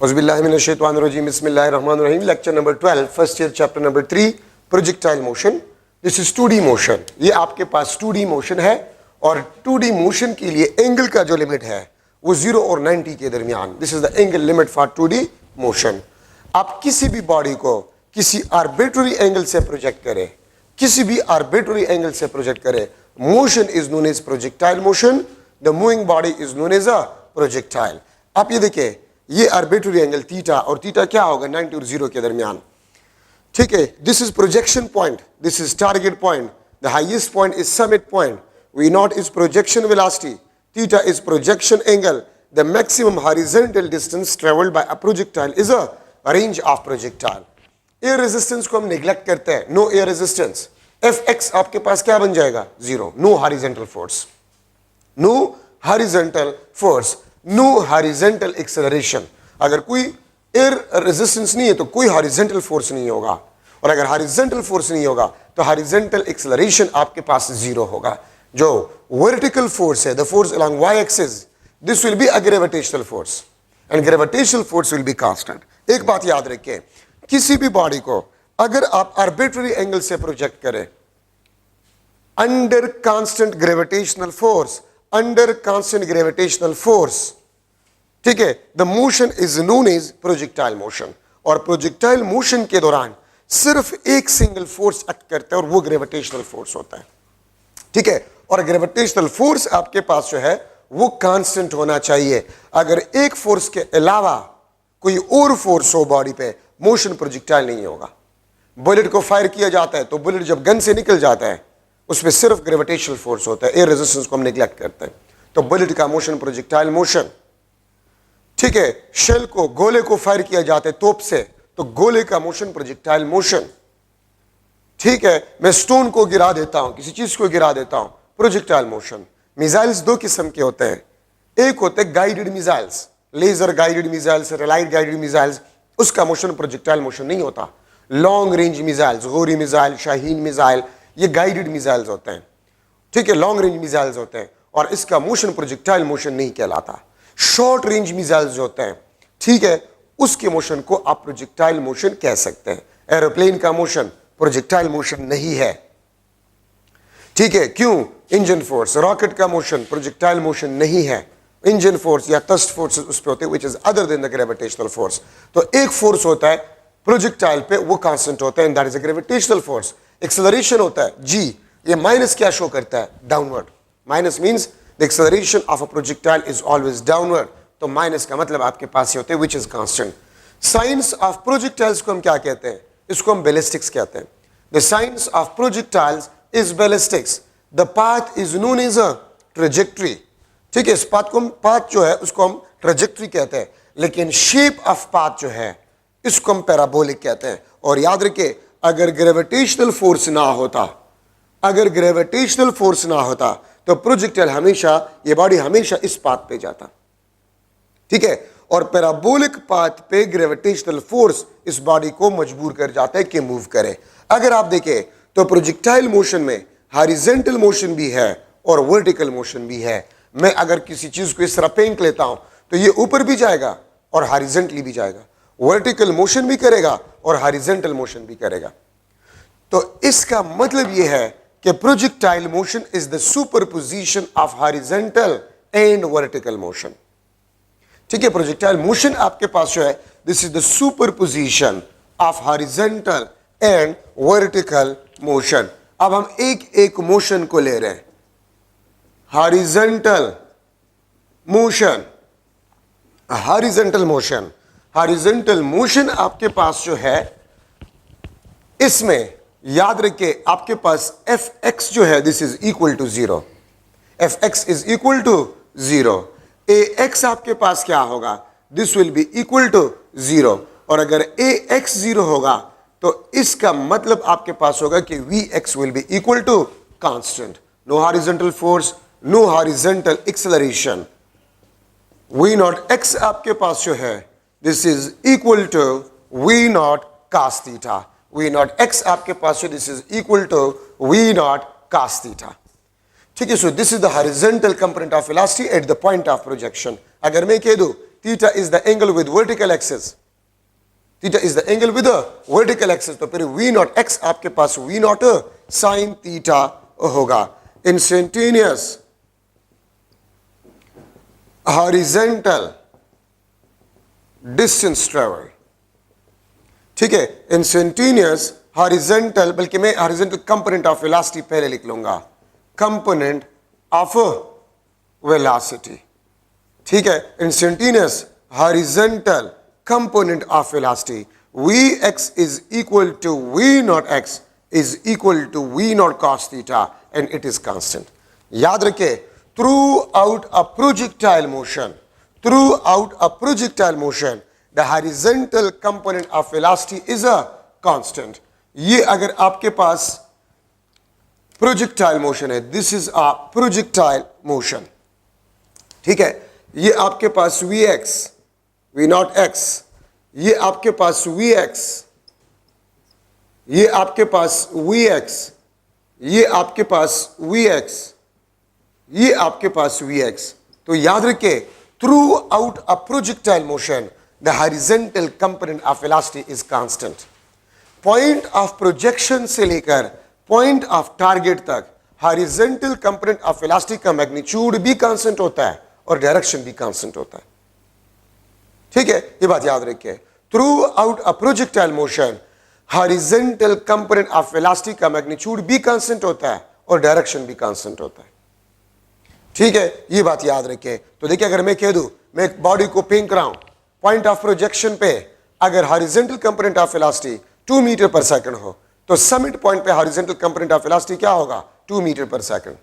Auzubillahiminash-shaytanir-rajim. Bismillahir-rahmanir-rahim. Lecture number 12, first year, chapter number 3, projectile motion. This is 2D motion. ये आपके पास 2D motion है और 2D motion के लिए एंगल का जो लिमिट है वो 0 और 90 के दरमियान. This is the angle limit for 2D motion. आप किसी भी बॉडी को किसी आर्बिट्ररी एंगल से प्रोजेक्ट करें, किसी भी आर्बिट्ररी एंगल से प्रोजेक्ट करें, motion is known as projectile motion. The moving body is known as a projectile. आप ये देखिए, ये आर्बिट्ररी एंगल थीटा, और थीटा क्या होगा 90 और 0 के दरमियान. ठीक है, this is projection point, this is target point, the highest point is summit point. V naught is projection velocity, theta is projection angle. The maximum horizontal distance travelled bye a projectile is a range of projectile. Air resistance को हम neglect करते हैं, no air resistance. Fx आपके पास क्या बन जाएगा 0. No horizontal force, no horizontal force, no horizontal acceleration. अगर कोई एयर रेजिस्टेंस नहीं है तो कोई हॉरिजॉन्टल फोर्स नहीं होगा, और अगर हॉरिजॉन्टल फोर्स नहीं होगा तो हॉरिजॉन्टल एक्सेलरेशन आपके पास 0 होगा. जो वर्टिकल फोर्स है, the force along y axis, this will be a gravitational force and gravitational force will be constant. एक बात याद रखिए, किसी भी बॉडी को अगर आप आर्बिट्ररी एंगल से प्रोजेक्ट करें under constant gravitational force, under constant gravitational force, ठीक है, the motion is known as projectile motion. और प्रोजेक्टाइल मोशन के दौरान सिर्फ एक सिंगल फोर्स एक्ट करता है और वो ग्रेविटेशनल फोर्स होता है. ठीक है, और ग्रेविटेशनल फोर्स आपके पास जो है वो कांस्टेंट होना चाहिए. अगर एक फोर्स के अलावा कोई और फोर्स हो बॉडी पे, मोशन प्रोजेक्टाइल नहीं होगा. बुलेट को फायर किया जाता है तो बुलेट जब गन से निकल जाता है उसमें सिर्फ ग्रेविटेशनल फोर्स होता है, एयर रेजिस्टेंस को हम नेग्लेक्ट करते हैं. तो बुलेट का मोशन प्रोजेक्टाइल मोशन. ठीक है, शेल को, गोले को फायर किया जाता है तोप से तो गोले का मोशन प्रोजेक्टाइल मोशन. ठीक है, मैं स्टोन को गिरा देता हूं, किसी चीज को गिरा देता हूं, प्रोजेक्टाइल मोशन. मिसाइल्स दो किस्म के होते हैं, एक होते हैं guided missiles, laser guided missiles, relight guided missiles, उसका मोशन प्रोजेक्टाइल मोशन नहीं होता. Long range missiles, Ghauri missile, Shaheen missile, ये गाइडेड मिसाइल्स होते हैं. ठीक है, लॉन्ग रेंज मिसाइल्स होते हैं और इसका मोशन प्रोजेक्टाइल मोशन नहीं कहलाता. शॉर्ट रेंज मिसाइल्स होते हैं, ठीक है, उसके मोशन को आप प्रोजेक्टाइल मोशन कह सकते हैं. एरोप्लेन का मोशन प्रोजेक्टाइल मोशन नहीं है. ठीक है, क्यों? Engine force. रॉकेट का मोशन प्रोजेक्टाइल मोशन नहीं है. इंजन फोर्स या थ्रस्ट फोर्स उस पे होते हैं which is other than the gravitational force. तो एक फोर्स होता है प्रोजेक्टाइल पे, वो कांस्टेंट होता है and that is a gravitational force. Acceleration होता है जी, ये माइनस क्या शो करता है? Downward. Minus means the acceleration of a projectile is always downward. तो माइनस का मतलब आपके पास ये होते हैं विच is constant. Science of projectiles को हम क्या कहते हैं? इसको हम बैलिस्टिक्स कहते हैं. The science of projectiles is ballistics. The path is known as a trajectory. ठीक है, इस पाथ को हम, पाथ जो है उसको हम ट्रेजेक्ट्री कहते हैं, लेकिन शेप ऑफ पाथ जो है इसको हम पैराबोलिक कहते हैं. और याद रखिए, अगर ग्रेविटेशनल फोर्स ना होता, अगर ग्रेविटेशनल फोर्स ना होता तो प्रोजेक्टाइल हमेशा, ये बॉडी हमेशा इस पाथ पे जाता. ठीक है, और पैराबोलिक पाथ पे ग्रेविटेशनल फोर्स इस बॉडी को मजबूर कर जाता है कि मूव करे. अगर आप देखें तो प्रोजेक्टाइल मोशन में हॉरिजॉन्टल मोशन भी है और वर्टिकल मोशन भी है. मैं अगर किसी चीज को इस तरह फेंक लेता हूं तो ये ऊपर भी जाएगा और हॉरिजॉन्टली भी जाएगा, वर्टिकल मोशन भी करेगा और हॉरिजॉन्टल मोशन भी करेगा. तो इसका मतलब यह है कि projectile motion is the superposition of horizontal and vertical motion. ठीक है, प्रोजेक्टाइल मोशन आपके पास जो है, this is the superposition of horizontal and vertical motion. अब हम एक एक मोशन को ले रहे हैं. Horizontal motion, horizontal motion, horizontal motion आपके पास जो है, इसमें याद रखिए आपके पास Fx जो है this is equal to 0. Fx is equal to 0. Ax आपके पास क्या होगा? This will be equal to 0. और अगर Ax 0 होगा तो इसका मतलब आपके पास होगा कि Vx will be equal to constant. No horizontal force, no horizontal acceleration. V naught x आपके पास जो है this is equal to V naught cos theta. V naught x आपके पास जो this is equal to V naught cos theta. ठीक है, so this is the horizontal component of velocity at the point of projection. अगर मैं कह दूं theta is the angle with vertical axis, theta is the angle with vertical axis, तो फिर V not x आपके पास वी नॉट साइन थीटा होगा। Instantaneous horizontal distance travel, ठीक है, इंस्टेंटेनियस हॉरिजेंटल, बल्कि मैं हॉरिजेंटल कंपोनेंट ऑफ वेलोसिटी पहले लिख लूंगा, कंपोनेंट ऑफ वेलोसिटी, ठीक है, instantaneous horizontal component of velocity, V X is equal to we not X is equal to we not cos theta and it is constant. याद रखे, throughout a projectile motion, throughout a projectile motion the horizontal component of velocity is a constant। ये अगर आपके पास projectile motion है, this is a projectile motion, ठीक है, ये आपके पास we X V not X, ये आपके पास वी एक्स, ये आपके पास वी एक्स, ये आपके पास वी एक्स, ये आपके पास वी एक्स। तो याद रखिए, throughout a projectile motion the horizontal component of velocity is constant। Point of projection से लेकर पॉइंट ऑफ टारगेट तक हॉरिजॉन्टल कंपोनेंट ऑफ वेलोसिटी का मैग्नीट्यूड भी कांस्टेंट होता है और डायरेक्शन भी कांस्टेंट होता है, ठीक है, ये बात याद रखिए। Through out a projectile motion horizontal component of velocity का मैग्नीट्यूड भी कांस्टेंट होता है और डायरेक्शन भी कांस्टेंट होता है, ठीक है, ये बात याद रखें। तो देखिए, अगर मैं कह दूं मैं एक बॉडी को फेंक रहा हूं, पॉइंट ऑफ प्रोजेक्शन पे अगर horizontal component of velocity 2 metre पर सेकंड हो, तो समिट पॉइंट पे हॉरिजॉन्टल कंपोनेंट ऑफ वेलोसिटी क्या होगा, 2 मीटर पर सेकंड,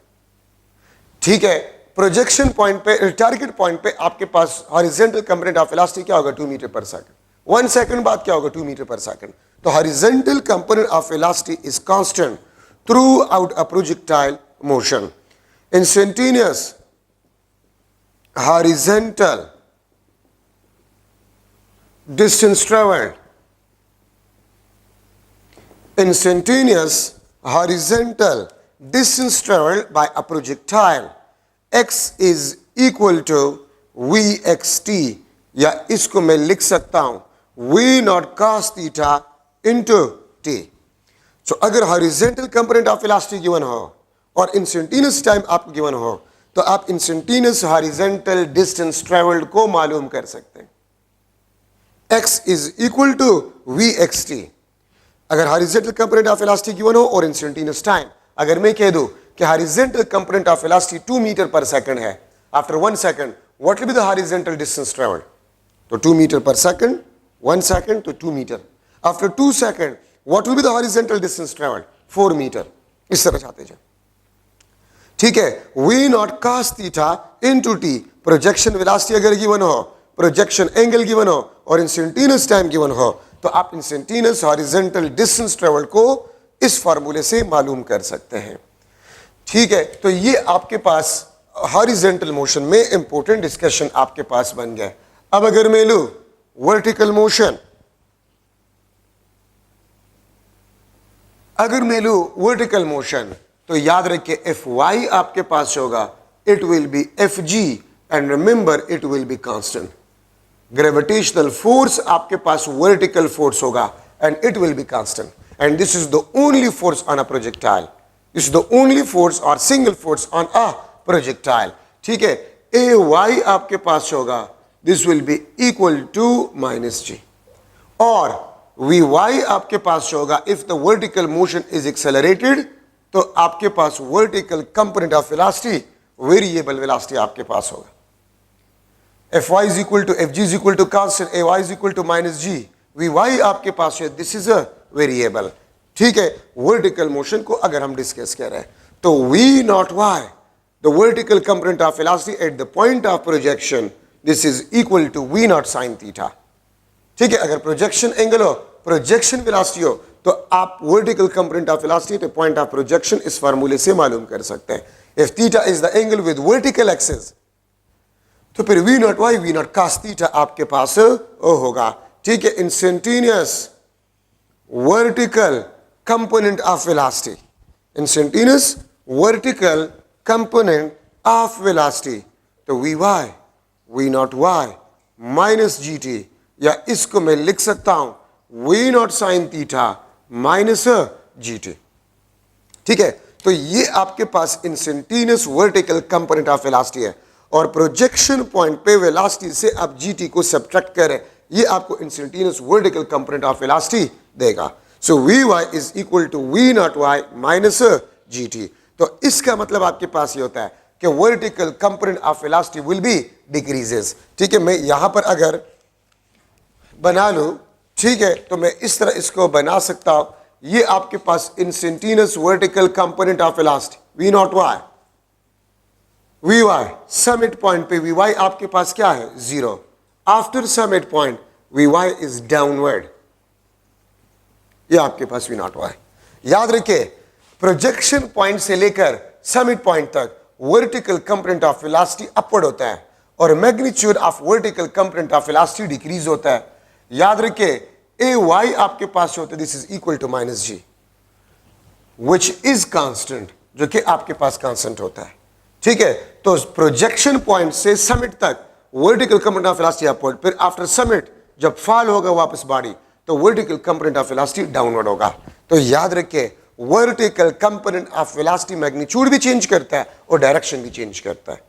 ठीक है। प्रोजेक्शन पॉइंट पे, टारगेट पॉइंट पे आपके पास हॉरिजॉन्टल कंपोनेंट ऑफ वेलोसिटी क्या होगा, 2 मीटर पर सेकंड। 1 सेकंड बाद क्या होगा, 2 मीटर पर सेकंड। तो horizontal component of velocity is constant through out a projectile motion. Instantaneous horizontal distance traveled, instantaneous horizontal distance traveled by a projectile x is equal to vxt, या इसको मैं लिख सकता हूं v naught cos theta into t। सो अगर horizontal component of velocity given हो और instantaneous time आपको गिवन हो, तो आप इंस्टेंटेनियस हॉरिजॉन्टल डिस्टेंस ट्रेवल्ड को मालूम कर सकते हैं। x is equal to we x T, अगर horizontal component of velocity given हो और इंस्टेंटेनियस टाइम। अगर मैं कह दूं कि horizontal component of velocity 2 metre पर सेकंड है, after 1 second what will be the horizontal distance travelled, तो 2 मीटर पर सेकंड, 1 सेकंड तो 2 metre, after 2 second what will be the horizontal distance travelled, 4 metre. इस तरह जाते जाए, ठीक है। V naught cos theta into T, projection velocity अगर गिवन हो, प्रोजेक्शन एंगल गिवन हो और इंस्टेंटेनियस टाइम गिवन हो, तो आप इंस्टेंटेनियस हॉरिजॉन्टल डिस्टेंस ट्रेवल को इस फार्मूले से मालूम कर सकते हैं, ठीक है। तो ये आपके पास हॉरिजॉन्टल मोशन में इंपॉर्टेंट डिस्कशन आपके पास बन गया। अब अगर मैं लूं वर्टिकल मोशन, अगर मैं लूं वर्टिकल मोशन, तो याद रखिए एफ वाई आपके पास होगा, it will be F G and remember it will be constant. Gravitational force आपके पास वर्टिकल फोर्स होगा and it will be constant, and this is the only force on a projectile, this is the only force और single force on a projectile, ठीक है। A Y आपके पास होगा, this will be equal to minus G, और V Y आपके पास होगा if the vertical motion is accelerated, तो आपके पास vertical component of velocity variable velocity आपके पास होगा। F Y is equal to F G is equal to constant, A Y is equal to minus G, V Y आपके पास है, this is a variable, ठीक है। वर्टिकल मोशन को अगर हम डिस्कस कर रहे हैं, तो V not Y the vertical component of velocity at the point of projection, this is equal to we not sine theta, ठीक है। अगर प्रोजेक्शन एंगल हो, प्रोजेक्शन वेलोसिटी हो, तो आप vertical component of velocity at point of projection इस फार्मूले से मालूम कर सकते हैं। If theta is the angle with vertical axis, तो फिर V not Y V naught cos theta आपके पास होगा, ठीक है। Instantaneous vertical component of velocity, instantaneous vertical component of velocity, तो V Y V not Y minus G T, या इसको मैं लिख सकता हूं V not sine theta minus G T. ठीक है, तो ये आपके पास instantaneous vertical component of velocity है, और प्रोजेक्शन पॉइंट पे वेलोसिटी से आप जीटी को सब्ट्रैक्ट करें, ये आपको instantaneous vertical component of velocity देगा। So V Y is equal to we not Y minus G T. तो इसका मतलब आपके पास ये होता है कि vertical component of velocity will be decreases. ठीक है, मैं यहां पर अगर बना लूं, ठीक है, तो मैं इस तरह इसको बना सकता हूं, ये आपके पास instantaneous vertical component of velocity v not Y, v y summit point पे वी वाई आपके पास क्या है, zero. After summit point v Y is downward, ये आपके पास वी नॉट वाई। याद रखिए, प्रोजेक्शन पॉइंट से लेकर समिट पॉइंट तक vertical component of velocity upward होता है और magnitude of vertical component of velocity decrease होता है। याद रखिए, ए वाई आपके पास होता है, this is equal to minus G, which is constant, जो कि आपके पास कांस्टेंट होता है। ठीक है, तो प्रोजेक्शन पॉइंट से समिट तक vertical component of velocity upward, फिर आफ्टर समिट जब फॉल होगा वापस बॉडी, तो vertical component of velocity downward होगा। तो याद रखिए, vertical component of velocity magnitude भी चेंज करता है और डायरेक्शन भी चेंज करता है।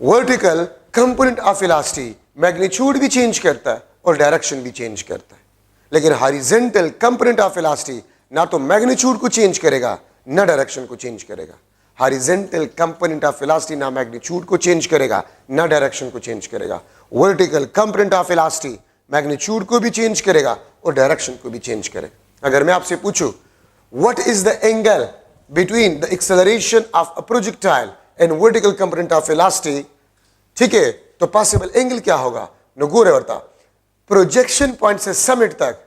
Vertical component of velocity magnitude भी चेंज करता है और डायरेक्शन भी चेंज करता है, लेकिन हॉरिजॉन्टल कंपोनेंट ऑफ वेलोसिटी ना तो मैग्नीट्यूड को चेंज करेगा ना डायरेक्शन को चेंज करेगा। हॉरिजॉन्टल कंपोनेंट ऑफ वेलोसिटी ना मैग्नीट्यूड को चेंज करेगा ना डायरेक्शन को चेंज करेगा। Vertical component of velocity magnitude को भी चेंज करेगा और डायरेक्शन को भी चेंज करेगा। अगर मैं आपसे पूछूं what is the angle between the acceleration of a projectile and vertical component of velocity, ठीक है, तो पॉसिबल एंगल क्या होगा, नगोरे वर्ता प्रोजेक्शन पॉइंट से समिट तक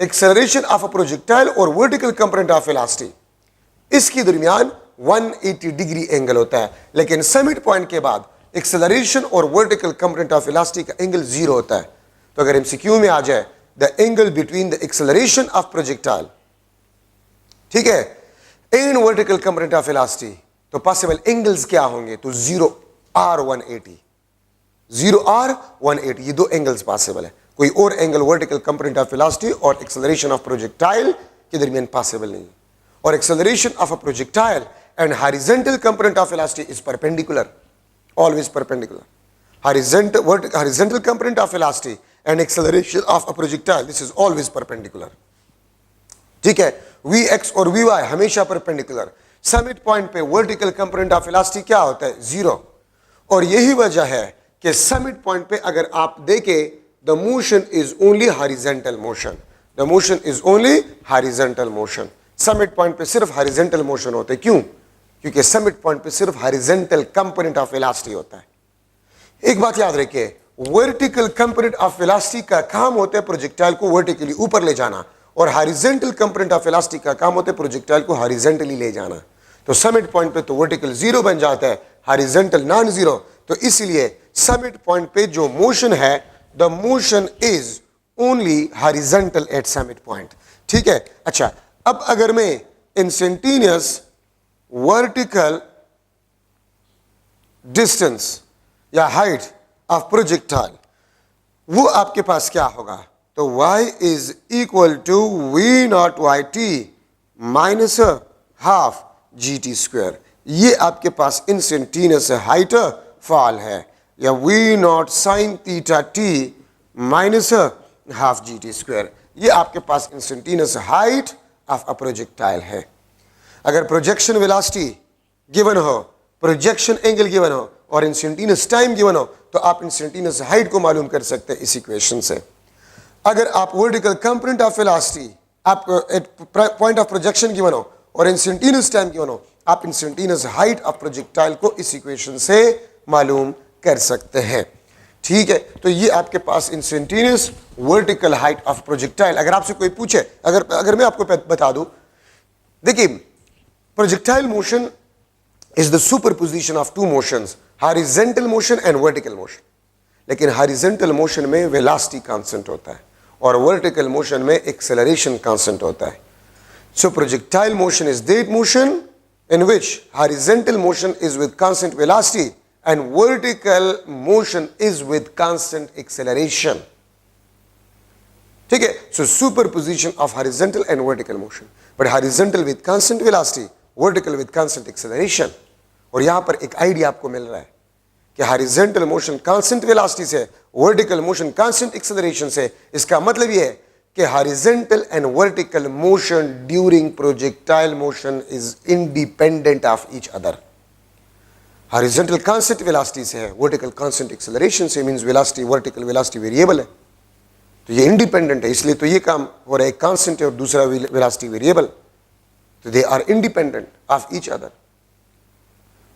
एक्सेलरेशन ऑफ अ प्रोजेक्टाइल और वर्टिकल कंपोनेंट ऑफ वेलोसिटी, इसके दरमियान 180 डिग्री एंगल होता है, लेकिन समिट पॉइंट के बाद एक्सेलरेशन और वर्टिकल कंपोनेंट ऑफ वेलोसिटी का एंगल जीरो होता है। तो अगर एमसीक्यू में आ जाए the angle between the acceleration of projectile, ठीक है, and vertical component of velocity, तो पॉसिबल एंगल्स क्या होंगे, तो 0R180, 0R180, ये दो एंगल्स पॉसिबल है। कोई और angle vertical component of velocity और एक्सेलरेशन ऑफ प्रोजेक्टाइल के दरमियान पॉसिबल नहीं है। और acceleration of a projectile and horizontal component of velocity is perpendicular, always perpendicular. Horizontal component of velocity and acceleration of a projectile, this is always perpendicular. ठीक है, Vx और Vy हमेशा perpendicular। Summit point पे vertical component of velocity क्या होता है, zero. और यही वजह है कि समिट पॉइंट पे अगर आप देखें, the motion is only horizontal motion, the motion is only horizontal motion. Summit point पे सिर्फ हॉरिजॉन्टल मोशन होते हैं, क्यों, क्योंकि समिट पॉइंट पे सिर्फ हॉरिजॉन्टल कंपोनेंट ऑफ वेलोसिटी होता है। एक बात याद रखिए, वर्टिकल कंपोनेंट ऑफ वेलोसिटी का काम होता है प्रोजेक्टाइल को वर्टिकली ऊपर ले जाना, और हॉरिजॉन्टल कंपोनेंट ऑफ वेलोसिटी का काम होता है प्रोजेक्टाइल को हॉरिजॉन्टली ले जाना। तो समिट पॉइंट पे तो वर्टिकल जीरो बन जाता है, हॉरिजॉन्टल नॉन जीरो। तो इसलिए समिट पॉइंट पे जो मोशन है, the motion is only horizontal at summit point. ठीक है, अच्छा, अब अगर मैं इंस्टेंटेनियस वर्टिकल डिस्टेंस या हाइट ऑफ प्रोजेक्टाइल, वो आपके पास क्या होगा, तो y is equal to we not y t minus half g t square. ये आपके पास इंस्टेंटेनियस हाइट फॉल है, या v not sine theta t minus half g t square, ये आपके पास instantaneous height of a projectile है। अगर प्रोजेक्शन वेलोसिटी गिवन हो, प्रोजेक्शन एंगल गिवन हो और इंस्टेंटेनियस टाइम गिवन हो, तो आप इंस्टेंटेनियस हाइट को मालूम कर सकते हैं इस इक्वेशन से। अगर आप वर्टिकल कंपोनेंट ऑफ वेलोसिटी, आप पॉइंट ऑफ प्रोजेक्शन गिवन हो और इंस्टेंटेनियस टाइम गिवन हो, आप इंस्टेंटेनियस हाइट ऑफ प्रोजेक्टाइल को इस इक्वेशन से मालूम कर सकते हैं। ठीक है, तो ये आपके पास instantaneous vertical height of projectile. अगर आपसे कोई पूछे, अगर मैं आपको बता दूं, देखिए, projectile motion is the superposition of two motions, horizontal motion and vertical motion. लेकिन horizontal motion में velocity constant होता है और vertical motion में acceleration constant होता है। So projectile motion is that motion in which horizontal motion is with constant velocity and vertical motion is with constant acceleration. ठीक है, so superposition of horizontal and vertical motion, but horizontal with constant velocity, vertical with constant acceleration. और यहां पर एक idea आपको मिल रहा है कि हॉरिजॉन्टल मोशन कांस्टेंट वेलोसिटी से, वर्टिकल मोशन कांस्टेंट एक्सेलरेशन से. इसका मतलब यह है कि horizontal and vertical motion during projectile motion is independent of each other. Horizontal constant velocity से है, वर्टिकल कांस्टेंट एक्सेलरेशन से, means velocity, vertical velocity variable है, तो ये इंडिपेंडेंट है. इसलिए तो ये काम हो रहा है, एक कांस्टेंट है और दूसरा वेलोसिटी वेरिएबल, तो they are independent of each other.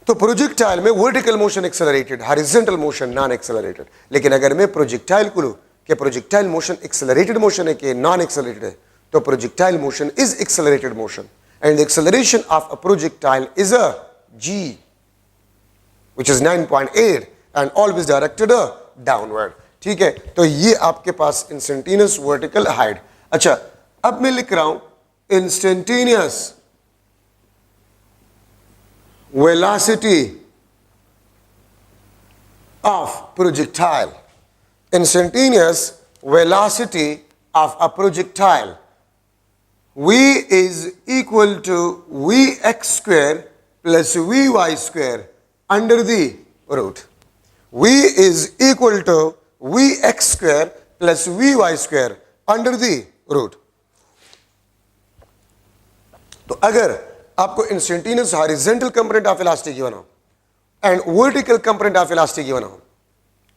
तो प्रोजेक्टाइल में vertical motion accelerated, horizontal motion non accelerated. लेकिन अगर मैं प्रोजेक्टाइल को लूं कि प्रोजेक्टाइल मोशन एक्सेलरेटेड मोशन है कि नॉन एक्सेलरेटेड है, तो projectile motion is accelerated motion and the acceleration of a projectile is a g which is 9.8 and always directed downward. ठीक है, तो ये आपके पास इंस्टेंटेनियस वर्टिकल हाइट. अच्छा, अब मैं लिख रहा हूं instantaneous velocity of projectile. Instantaneous velocity of a projectile, v is equal to vx square plus vy square under the root. v is equal to vx square plus vy square under the root. तो अगर आपको instantaneous horizontal component of velocity given हो and vertical component of velocity given हो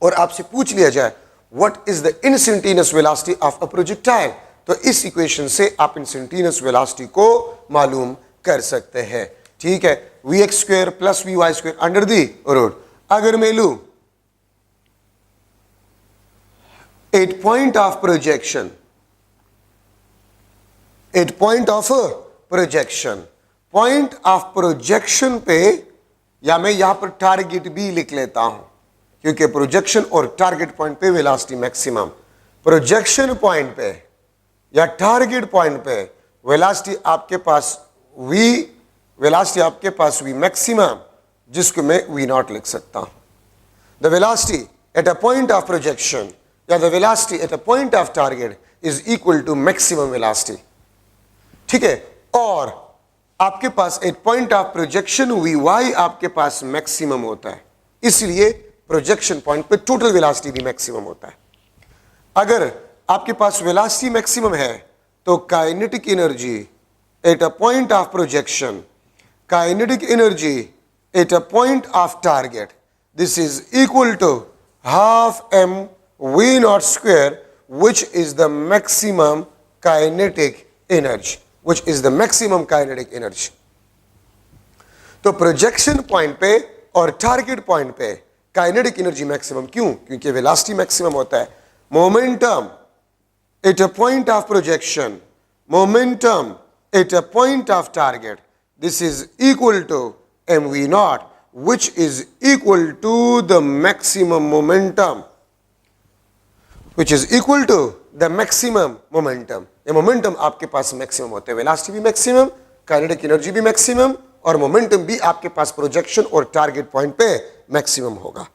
और आपसे पूछ लिया जाए what is the instantaneous velocity of a projectile, तो इस इक्वेशन से आप इंस्टेंटेनियस वेलोसिटी को मालूम कर सकते हैं. ठीक है, V x square plus V Y square under the root. अगर मैं लू at point of projection, at point of projection, point of projection पे, या मैं यहां पर टारगेट भी लिख लेता हूं क्योंकि प्रोजेक्शन और टारगेट पॉइंट पे वेलोसिटी मैक्सिमम, प्रोजेक्शन पॉइंट पे या टारगेट पॉइंट पे वेलोसिटी आपके पास v, वेलोसिटी आपके पास v मैक्सिमम, जिसको मैं v नॉट लिख सकता हूं. The velocity at a point of projection या the velocity at a point of target is equal to maximum velocity. ठीक है, और आपके पास at point of projection v Y आपके पास मैक्सिमम होता है, इसलिए प्रोजेक्शन पॉइंट पे टोटल वेलोसिटी भी मैक्सिमम होता है. अगर आपके पास वेलोसिटी मैक्सिमम है तो kinetic energy at a point of projection, kinetic energy at a point of target, this is equal to half m v naught square which is the maximum kinetic energy, which is the maximum kinetic energy. तो projection point पे और target point पे kinetic energy maximum, क्यों? क्योंकि velocity maximum होता है. Momentum at a point of projection, momentum at a point of target, this is equal to mv naught which is equal to the maximum momentum, which is equal to the maximum momentum. ये momentum आपके पास maximum होते हैं, velocity भी maximum, kinetic energy भी maximum और momentum भी आपके पास प्रोजेक्शन और टारगेट पॉइंट पे मैक्सिमम होगा.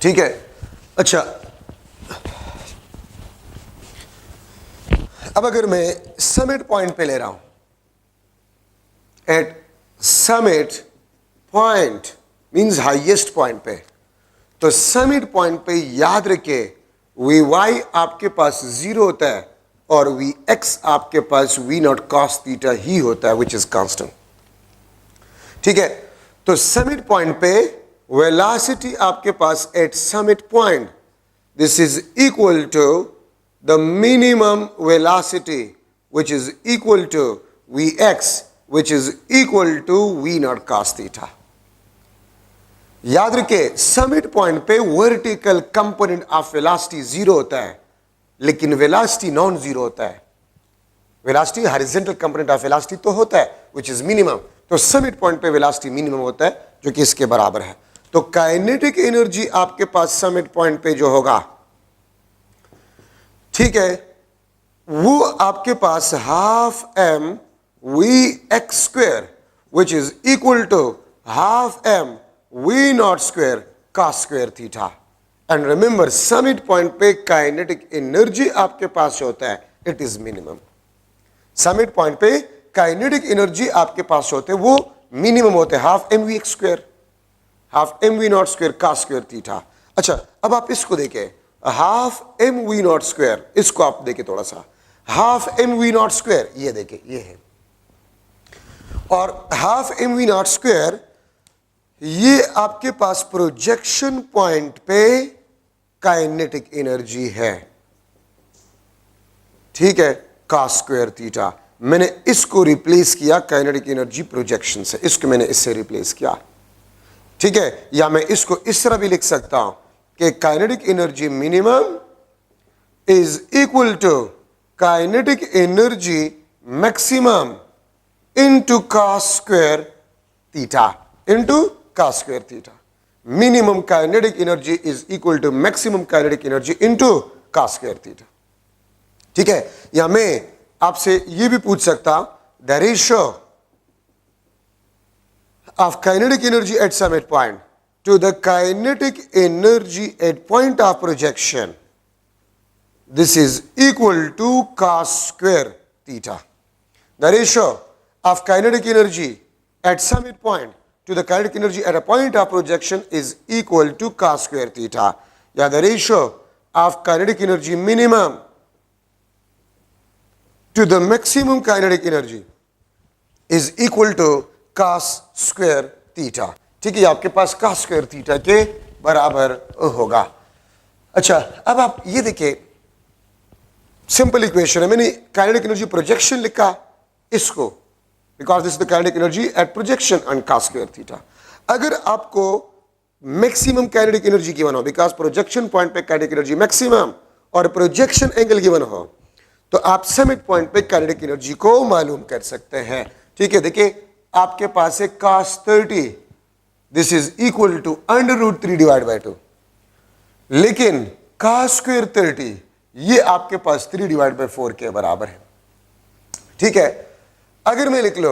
ठीक है. अच्छा, अब अगर मैं समिट पॉइंट पे ले रहा हूं, at summit point means highest point पे, तो समिट पॉइंट पे याद रखे वी वाई आपके पास जीरो होता है और वी एक्स आपके पास वी नॉट कॉस थीटा ही होता है, विच इज कांस्टेंट. ठीक है. तो समिट पॉइंट पे वेलोसिटी आपके पास at summit point, this is equal to the minimum velocity which is equal to we x which is equal to we not cos theta. याद रखे समिट पॉइंट पे vertical component of velocity zero होता है, लेकिन velocity non zero होता है. Velocity horizontal component of velocity तो होता है विच इज मिनिमम. तो समिट पॉइंट पे वेलोसिटी मिनिमम होता है जो कि इसके बराबर है. तो काइनेटिक एनर्जी आपके पास समिट पॉइंट पे जो होगा, ठीक है, वो आपके पास half M we x square which is equal to half m v naught square cos square theta. And remember, summit point पे काइनेटिक एनर्जी आपके पास होता है, it is minimum. Summit point पे काइनेटिक एनर्जी आपके पास होते हैं, वो मिनिमम होते हैं, half M we x square, half M we not square cos square theta. अच्छा, अब आप इसको देखें, half M we not square, इसको आप देखें थोड़ा सा, half M we not square, ये देखें, ये है, और half M we not square ये आपके पास प्रोजेक्शन पॉइंट पे काइनेटिक एनर्जी है. ठीक है, cos स्क्वायर थीटा. मैंने इसको रिप्लेस किया काइनेटिक एनर्जी प्रोजेक्शन से, इसको मैंने इससे रिप्लेस किया. ठीक है, या मैं इसको इस तरह भी लिख सकता हूं कि kinetic energy minimum is equal to kinetic energy maximum into cos square theta, into cos square theta. Minimum kinetic energy is equal to maximum kinetic energy into cos square theta. ठीक है, या मैं आपसे यह भी पूछ सकता हूं, the ratio of kinetic energy at summit point to the kinetic energy at point of projection, this is equal to cos square theta. The ratio of kinetic energy at summit point to the kinetic energy at a point of projection is equal to cos square theta. Yeah, the ratio of kinetic energy minimum to the maximum kinetic energy is equal to cos square theta. ठीक है, आपके पास cos square theta के बराबर होगा. अच्छा, अब आप ये देखिए, सिंपल इक्वेशन है, मैंने काइनेटिक एनर्जी प्रोजेक्शन लिखा इसको, because this is the kinetic energy at projection on cos square theta. अगर आपको मैक्सिमम काइनेटिक एनर्जी गिवन हो, बिकॉज प्रोजेक्शन पॉइंट पे काइनेटिक एनर्जी मैक्सिमम और प्रोजेक्शन एंगल गिवन हो, तो आप समिट पॉइंट पे काइनेटिक एनर्जी को मालूम कर सकते हैं. ठीक है, देखिए आपके पास है cos 30, this is equal to √3 divide by 2, लेकिन cos स्क्वायर 30 ये आपके पास 3 डिवाइड बाय 4 के बराबर है. ठीक है, अगर मैं लिख लो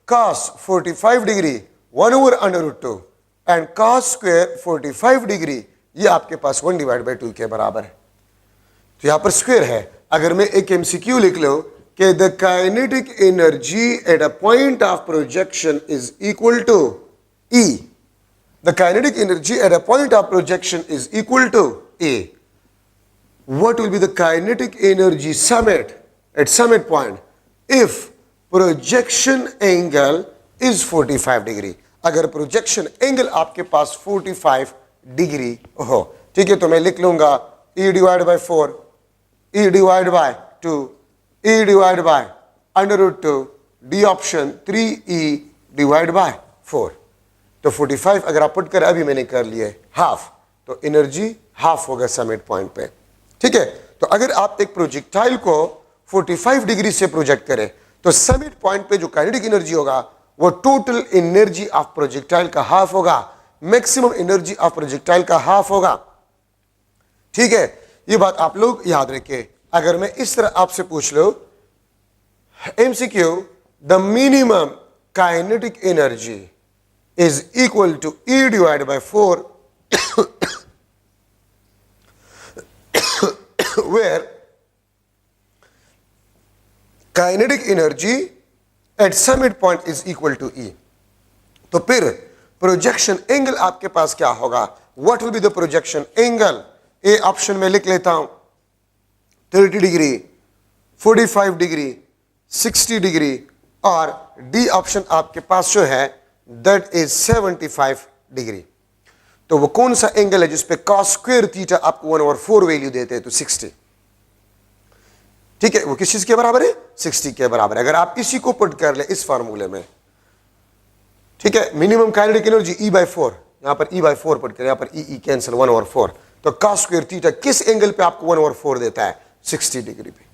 cos 45 degree 1/√2 and cos square 45 degree, ये आपके पास 1 डिवाइड बाय 2 के बराबर है. तो यहां पर स्क्वायर है. अगर मैं एक एमसीक्यू लिख लो कि the kinetic energy at a point of projection is equal to E, the kinetic energy at a point of projection is equal to A, what will be the kinetic energy summit at summit point if projection angle is 45 degree. अगर projection angle आपके पास 45 degree हो, ठीक है, तो मैं लिख लूंगा E divide by 4, E divide by 2, E divide by √2, D option 3E divide by 4. तो 45 अगर आप पुट कर, अभी मैंने कर लिया हाफ, तो एनर्जी हाफ होगा समिट पॉइंट पे. ठीक है, तो अगर आप एक प्रोजेक्टाइल को 45 डिग्री से प्रोजेक्ट करें, तो समिट पॉइंट पे जो काइनेटिक एनर्जी होगा वो टोटल एनर्जी ऑफ प्रोजेक्टाइल का हाफ होगा, मैक्सिमम एनर्जी ऑफ प्रोजेक्टाइल का हाफ होगा. ठीक है, ये बात आप लोग याद रखें. अगर मैं इस तरह आपसे पूछ लो MCQ, the minimum kinetic energy is equal to E divide by 4 where kinetic energy at summit point is equal to E. तो फिर प्रोजेक्शन एंगल आपके पास क्या होगा? What will be the projection angle? A option में लिख लेता हूं 30 डिग्री, 45 डिग्री, 60 डिग्री, और डी ऑप्शन आपके पास जो है दैट इज 75 डिग्री. तो वो कौन सा एंगल है जिसपे cos स्क्वायर थीटा आपको 1/4 वैल्यू देते हैं? तो 60. ठीक है, वो किस चीज के बराबर है? 60 के बराबर. अगर आप इसी को पुट कर ले इस फार्मूले में, ठीक है, मिनिमम काइनेटिक एनर्जी E/4, यहां पर E/4 पुट कर, यहां पर E कैंसिल 1/4, तो cos स्क्वायर थीटा किस एंगल पे आपको 1/4 देता है? 60 डिग्री पे.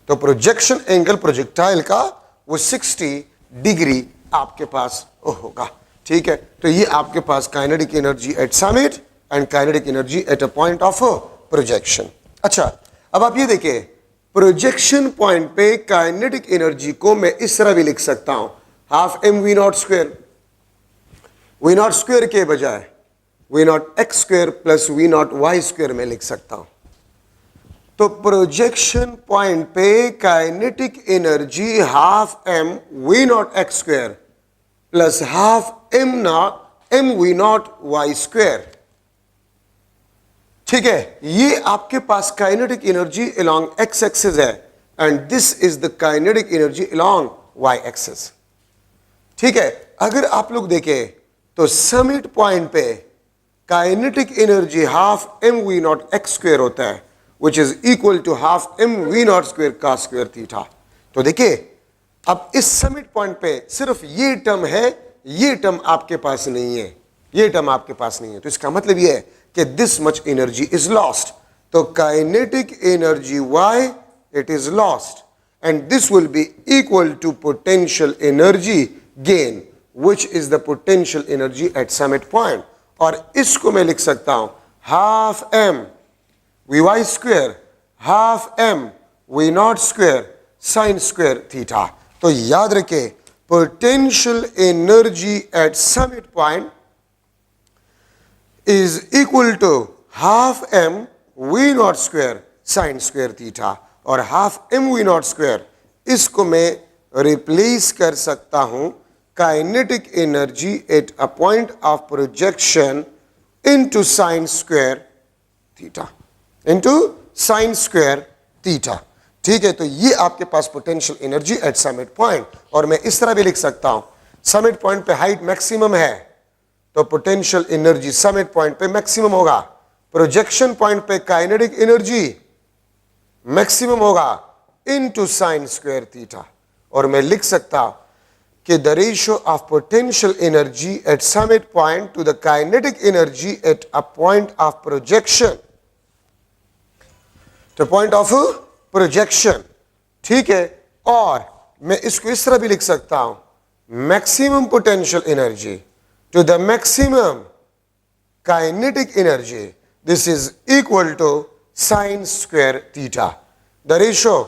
तो प्रोजेक्शन एंगल प्रोजेक्टाइल का वो 60 डिग्री आपके पास होगा. ठीक है, तो ये आपके पास kinetic energy at summit and kinetic energy at a point of projection. अच्छा, अब आप ये देखिए, प्रोजेक्शन पॉइंट पे काइनेटिक एनर्जी को मैं इस तरह भी लिख सकता हूं, half M we not square, v not square के बजाय v not x square plus v not y square में लिख सकता हूं। तो प्रोजेक्शन पॉइंट पे kinetic energy half M we not x square plus half M we not y square. ठीक है, ये आपके पास kinetic energy along x axis है and this is the kinetic energy along y axis. ठीक है, अगर आप लोग देखें तो समिट पॉइंट पे kinetic energy half M we not x square होता है which is equal to half M we not square का स्क्वायर थीटा। तो देखिए अब इस समिट पॉइंट पे सिर्फ ये टर्म है, ये टर्म आपके पास नहीं है, ये टर्म आपके पास नहीं है। तो इसका मतलब ये है कि this much energy is lost. तो kinetic energy why it is lost and this will be equal to potential energy gain which is the potential energy at summit point. और इसको मैं लिख सकता हूं half M v Y square half M we not square sine square theta. तो याद रखें potential energy at summit point is equal to half M we not square sine square theta. और half M we not square इसको मैं replace कर सकता हूं kinetic energy at a point of projection into sine square theta, into sine square theta. ठीक है, तो ये आपके पास potential energy at summit point. और मैं इस तरह भी लिख सकता हूं समिट पॉइंट पे हाइट मैक्सिमम है तो पोटेंशियल एनर्जी समिट पॉइंट पे मैक्सिमम होगा, प्रोजेक्शन पॉइंट पे काइनेटिक एनर्जी मैक्सिमम होगा इनटू साइन स्क्वायर थीटा। और मैं लिख सकता कि the ratio of potential energy at summit point to the kinetic energy at a point of projection, to point of projection। ठीक है, और मैं इसको इस तरह भी लिख सकता हूं maximum potential energy to the maximum kinetic energy, this is equal to sin square theta। The ratio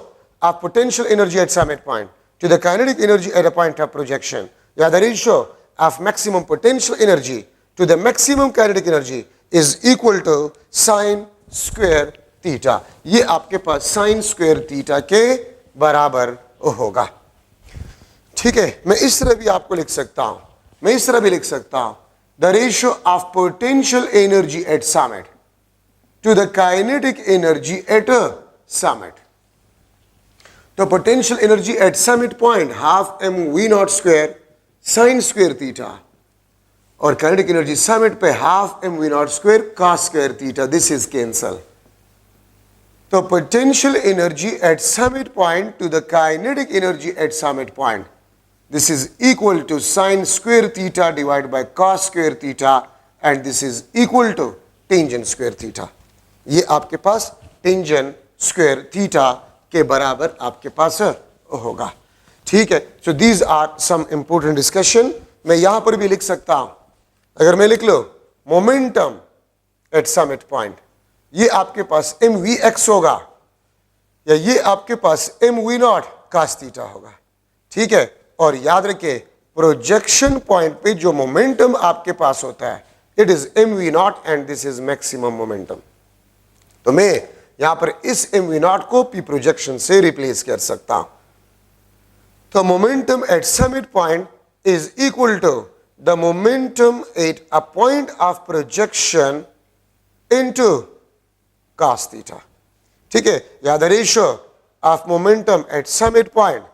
of potential energy at summit point to the kinetic energy at a point of projection, yeah, the ratio of maximum potential energy to the maximum kinetic energy is equal to sin square theta। ये आपके पास sin square theta के बराबर होगा। ठीक है, मैं इस तरह भी आपको लिख सकता हूं, मैं इस तरह भी लिख सकता हूं the ratio of potential energy at summit to the kinetic energy at a summit। तो potential energy at summit point half M we not square sine square theta और काइनेटिक एनर्जी समिट पे half M we not square cos square theta, this is cancel. तो potential energy at summit point to the kinetic energy at summit point, this is equal to sine square theta divide by cos square theta and this is equal to tangent square theta. ये आपके पास tangent square theta के बराबर आपके पास होगा। ठीक है, so these are some important discussion. मैं यहां पर भी लिख सकता हूं, अगर मैं लिख लो मोमेंटम एट समिट पॉइंट, ये आपके पास एम वी एक्स होगा या ये आपके पास m we nought cos theta होगा। ठीक है, और याद रखिए प्रोजेक्शन पॉइंट पे जो मोमेंटम आपके पास होता है it is M we naught and this is maximum momentum. तो मैं यहां पर इस एम वी नॉट को पी प्रोजेक्शन से रिप्लेस कर सकता हूं। तो momentum at summit point is equal to the momentum at a point of projection into cos theta. ठीक है, या the ratio of momentum at summit point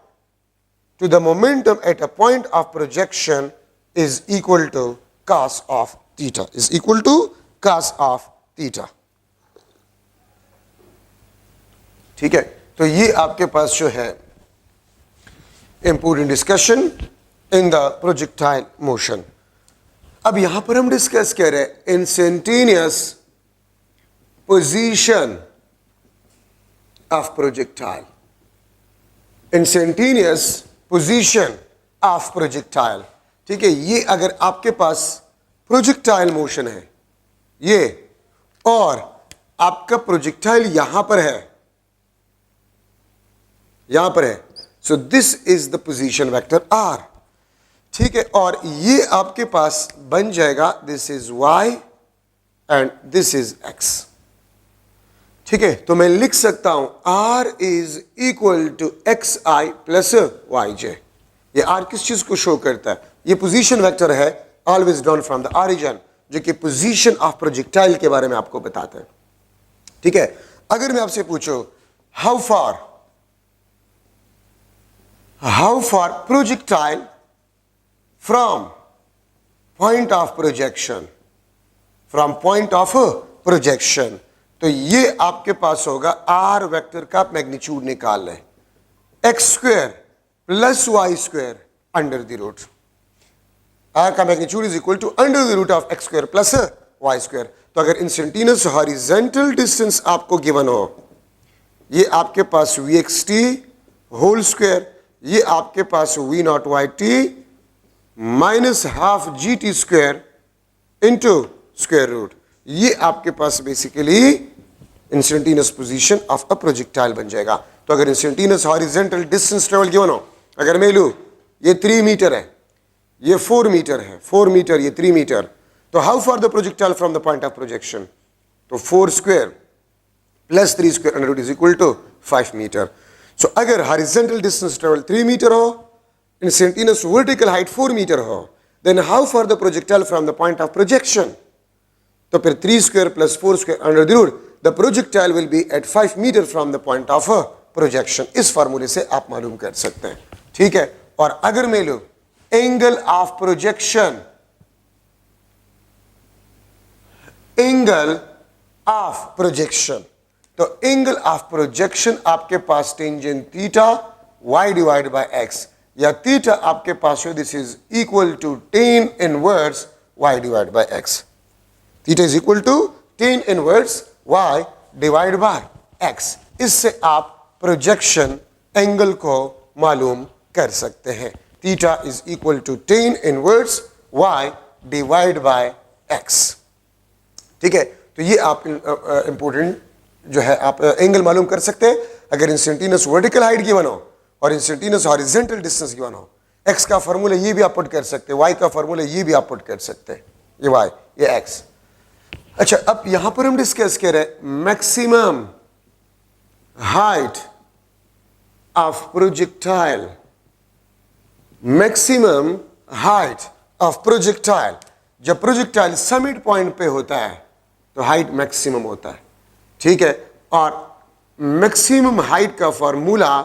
to the momentum at a point of projection is equal to cos of theta, is equal to cos of theta. ठीक है, तो ये आपके पास जो है important discussion in the projectile motion. अब यहां पर हम डिस्कस कर रहे हैं instantaneous position of projectile, instantaneous position of projectile. ठीक है, ये अगर आपके पास प्रोजेक्टाइल मोशन है ये और आपका प्रोजेक्टाइल यहां पर है, यहां पर है, so this is the position vector r. ठीक है, और ये आपके पास बन जाएगा this is y and this is x। ठीक है, तो मैं लिख सकता हूं r is equal to x i plus y j. ये r किस चीज को शो करता है? ये पोजीशन वेक्टर है, always drawn from the origin, जो कि पोजीशन ऑफ प्रोजेक्टाइल के बारे में आपको बताता है। ठीक है, अगर मैं आपसे पूछूं how far projectile from point of projection, तो ये आपके पास होगा आर वेक्टर का मैग्नीट्यूड निकाल लें, x square plus y square under the root. R का magnitude is equal to under the root of x square plus y square. तो अगर इंस्टेंटेनियस हॉरिजॉन्टल डिस्टेंस आपको गिवन हो, ये आपके पास we x t whole square, ये आपके पास v not y t minus half g t square into square root, ये आपके पास basically instantaneous position of a projectile बन जाएगा। तो अगर instantaneous horizontal distance travel given हो, अगर मैं लूं ये 3 मीटर है, ये 4 मीटर है, 4 मीटर ये 3 मीटर, तो how far the projectile from the point of projection? तो 4 square plus 3 square under root is equal to 5 metre. So अगर हॉरिजॉन्टल डिस्टेंस ट्रेवल 3 मीटर हो, इंस्टेंटेनियस वर्टिकल हाइट 4 मीटर हो, then how far the projectile from the point of projection? तो फिर 3 square plus 4 square under the root, the projectile will be at 5 metre from the point of projection. इस फार्मूले से आप मालूम कर सकते हैं। ठीक है, और अगर मैं लूं एंगल ऑफ प्रोजेक्शन, तो एंगल ऑफ प्रोजेक्शन आपके पास tangent theta y divide by x, या थीटा आपके पास हो this is equal to tan inverse y divide by x। Theta is equal to tan inverse y divide by x। इससे आप प्रोजेक्शन एंगल को मालूम कर सकते हैं। Theta is equal to tan inverse y divide by x। ठीक है, तो ये आप इंपॉर्टेंट जो है आप एंगल मालूम कर सकते हैं अगर इंस्टेंटेनियस वर्टिकल हाइट गिवन हो और इंस्टेंटेनियस हॉरिजॉन्टल डिस्टेंस गिवन हो। x का फार्मूला ये भी आप पुट कर सकते हैं, y का फार्मूला ये भी आप पुट कर सकते हैं, ये y ये x। अच्छा, अब यहां पर हम डिस्कस कर रहे हैं maximum height of projectile, maximum height of projectile. जब प्रोजेक्टाइल समिट पॉइंट पे होता है तो हाइट मैक्सिमम होता है। ठीक है, और मैक्सिमम हाइट का formula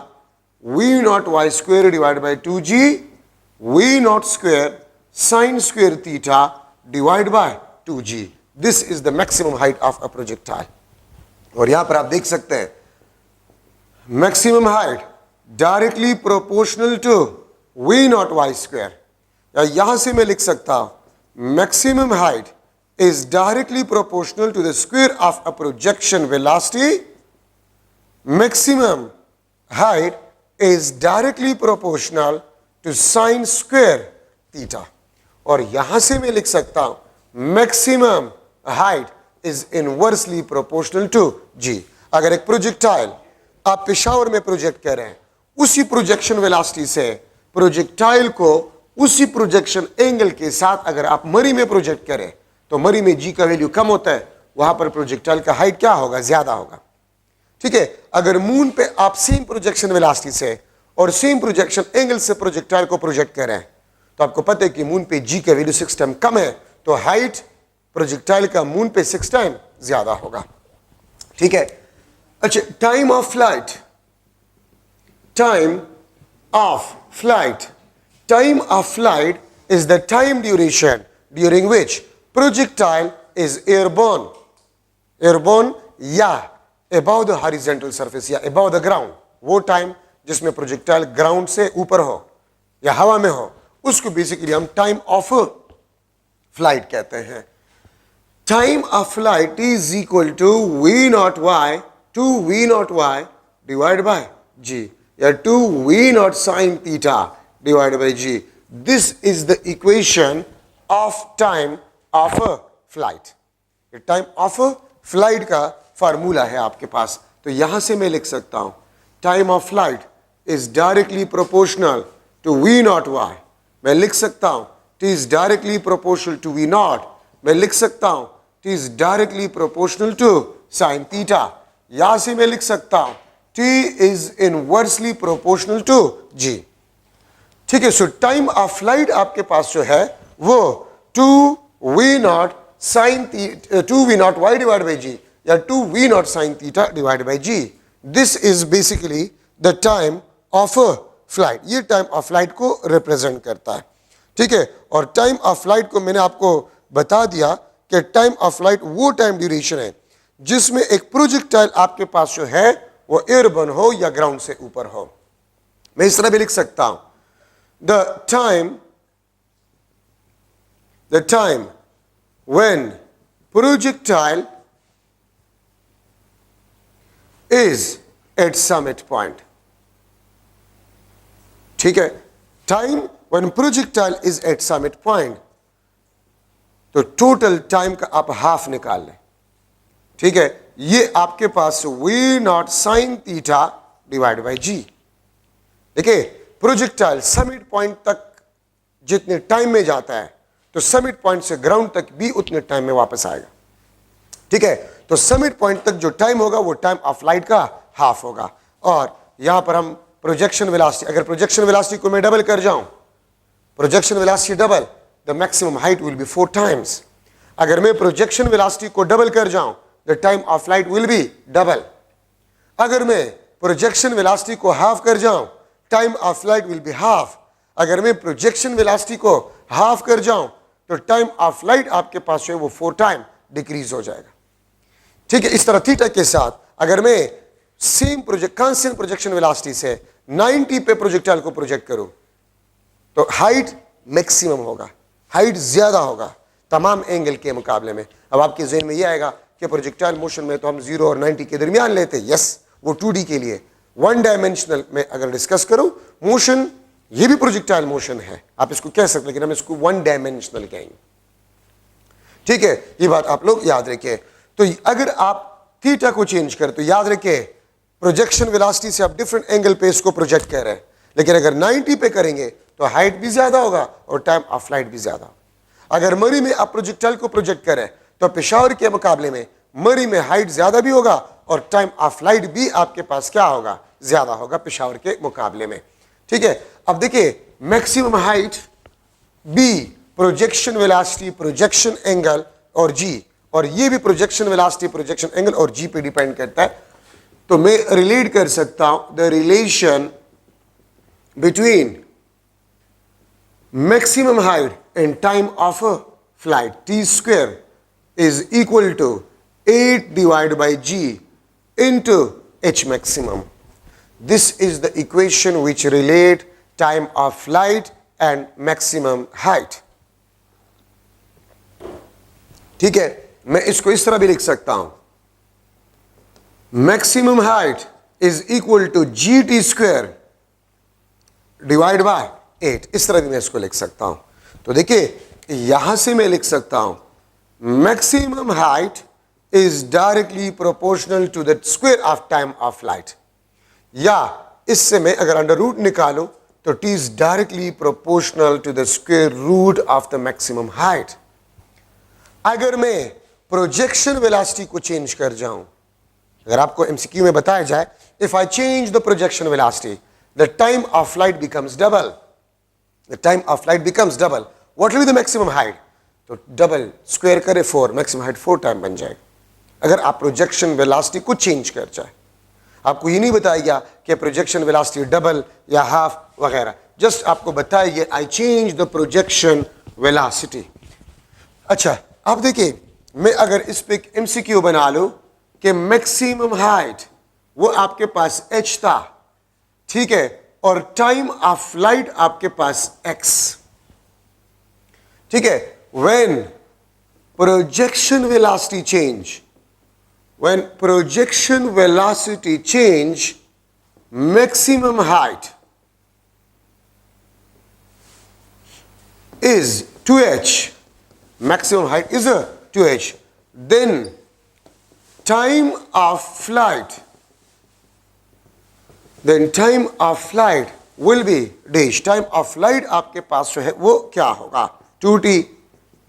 V not Y square divide by 2g V naught square sine square theta divide by 2g। This is the maximum height of a projectile. और यहां पर आप देख सकते हैं maximum height directly proportional to we not Y square, या यहां से मैं लिख सकता हूं maximum height is directly proportional to the square of a projection velocity. Maximum height is directly proportional to sine square theta. और यहां से मैं लिख सकता हूं maximum height is inversely proportional to g। अगर एक प्रोजेक्टाइल आप पेशावर में प्रोजेक्ट कर रहे हैं, उसी प्रोजेक्शन वेलोसिटी से प्रोजेक्टाइल को उसी प्रोजेक्शन एंगल के साथ अगर आप मरी में प्रोजेक्ट करें तो मरी में जी का वैल्यू कम होता है, वहां पर प्रोजेक्टाइल का हाइट क्या होगा? ज्यादा होगा। ठीक है, अगर मून पे आप सेम प्रोजेक्शन वेलोसिटी से और सेम प्रोजेक्शन एंगल से प्रोजेक्टाइल को प्रोजेक्ट कर रहे हैं तो आपको पता है कि मून पे जी का वैल्यू 6 टाइम कम है, तो हाइट प्रोजेक्टाइल का मून पे 6 टाइम ज्यादा होगा। ठीक है, अच्छा, time of flight, time of flight, time of flight is the time duration during which projectile is airborne या above the horizontal surface या above the ground। वो टाइम जिसमें प्रोजेक्टाइल ग्राउंड से ऊपर हो या हवा में हो उसको बेसिकली हम टाइम ऑफ फ्लाइट कहते हैं। Time of flight is equal to we not y divide by g, या 2v nought sine theta divide by g. This is the equation of time of flight. Time of flight का formula है आपके पास, तो यहां से मैं लिख सकता हूं time of flight is directly proportional to we not Y मैं लिख सकता हूं t is directly proportional to v naught, मैं लिख सकता हूं t is directly proportional to sin theta, यहां से मैं लिख सकता हूं t is inversely proportional to g। ठीक है, सो टाइम ऑफ फ्लाइट आपके पास जो है वो 2v0 sin 2v0 y divide by g या 2v0 sin थीटा divide by g. This is basically the time of flight, ये टाइम ऑफ फ्लाइट को रिप्रेजेंट करता है। ठीक है, और टाइम ऑफ फ्लाइट को मैंने आपको बता दिया कि टाइम ऑफ फ्लाइट वो टाइम ड्यूरेशन है जिसमें एक प्रोजेक्टाइल आपके पास जो है वो एयरबर्न हो या ग्राउंड से ऊपर हो। मैं इस तरह भी लिख सकता हूं the time when projectile is at summit point। ठीक है, time when projectile is at summit point, तो टोटल टाइम का आप हाफ निकाल लें। ठीक है, ये आपके पास v0 sin थीटा डिवाइड बाई जी। देखिए, प्रोजेक्टाइल समिट पॉइंट तक जितने टाइम में जाता है तो समिट पॉइंट से ग्राउंड तक भी उतने टाइम में वापस आएगा। ठीक है, तो समिट पॉइंट तक जो टाइम होगा वो टाइम ऑफ फ्लाइट का हाफ होगा। और यहां पर हम प्रोजेक्शन वेलोसिटी, अगर प्रोजेक्शन वेलोसिटी को मैं डबल कर जाऊं, projection velocity double, the maximum height will be 4 times. अगर मैं प्रोजेक्शन वेलोसिटी को डबल कर जाऊं, the time of flight will be double. अगर मैं प्रोजेक्शन वेलोसिटी को हाफ कर जाऊं, time of flight will be half. अगर मैं प्रोजेक्शन वेलोसिटी को हाफ कर जाऊं तो टाइम ऑफ फ्लाइट आपके पास जो है वो 4 टाइम डिक्रीज हो जाएगा। ठीक है, इस तरह थीटा के साथ अगर मैं सेम कांस्टेंट प्रोजेक्शन वेलोसिटी से 90 पे प्रोजेक्टाइल को प्रोजेक्ट करूं तो हाइट मैक्सिमम होगा, हाइट ज्यादा होगा तमाम एंगल के मुकाबले में। अब आपके ज़हन में यह आएगा कि प्रोजेक्टाइल मोशन में तो हम 0 और 90 के दरमियान लेते हैं। यस, वो 2D के लिए। 1 डायमेंशनल में अगर डिस्कस करूं मोशन, ये भी प्रोजेक्टाइल मोशन है, आप इसको कह सकते हैं, लेकिन हम इसको 1 डायमेंशनल कहेंगे। ठीक है, ये बात आप लोग याद रखें। तो अगर आप थीटा को चेंज करें तो याद रखें प्रोजेक्शन वेलोसिटी से आप डिफरेंट एंगल पे इसको प्रोजेक्ट कर रहे हैं, लेकिन अगर 90 पे करेंगे तो हाइट भी ज्यादा होगा और टाइम ऑफ फ्लाइट भी ज्यादा। अगर मरी में आप प्रोजेक्टाइल को प्रोजेक्ट करें तो पेशावर के मुकाबले में मरी में हाइट ज्यादा भी होगा और टाइम ऑफ फ्लाइट भी आपके पास क्या होगा, ज्यादा होगा पेशावर के मुकाबले में। ठीक है, अब देखिए maximum height be, projection velocity, projection angle और जी, और ये भी प्रोजेक्शन वेलोसिटी, प्रोजेक्शन एंगल और जी पे डिपेंड करता है। तो मैं रिलेट कर सकता हूं the relation between maximum height and time of flight, T square is equal to 8 divide by G into h maximum. This is the equation which relate time of flight and maximum height. ठीक है, मैं इसको इस तरह भी लिख सकता हूं, maximum height is equal to gt square divide by 8। इस तरह भी मैं इसको लिख सकता हूं। तो देखिए यहां से मैं लिख सकता हूं maximum height is directly proportional to the square of time of flight, या इससे मैं अगर अंडर रूट निकालूं तो t is directly proportional to the square root of the maximum height। अगर मैं प्रोजेक्शन वेलोसिटी को चेंज कर जाऊं, अगर आपको एमसीक्यू में बताया जाए if I change the projection velocity the time of flight becomes double, the time of flight becomes double, what will be the maximum height, तो डबल स्क्वायर करे 4, मैक्सिमम हाइट 4 टाइम बन जाएगा। अगर आप प्रोजेक्शन वेलोसिटी को change कर जाए, आपको ये नहीं बताएगा कि प्रोजेक्शन वेलोसिटी डबल या हाफ वगैरह, जस्ट आपको बताइए I change the projection velocity. अच्छा, अब देखिए मैं अगर इस पे एमसीक्यू बना लूं कि मैक्सिमम हाइट वो आपके पास h था, ठीक है, और टाइम ऑफ फ्लाइट आपके पास x, ठीक है, when projection velocity change, when projection velocity change, maximum height is 2h, maximum height is a 2h, then time of flight will be dash, time of flight आपके पास जो है वो क्या होगा, 2t,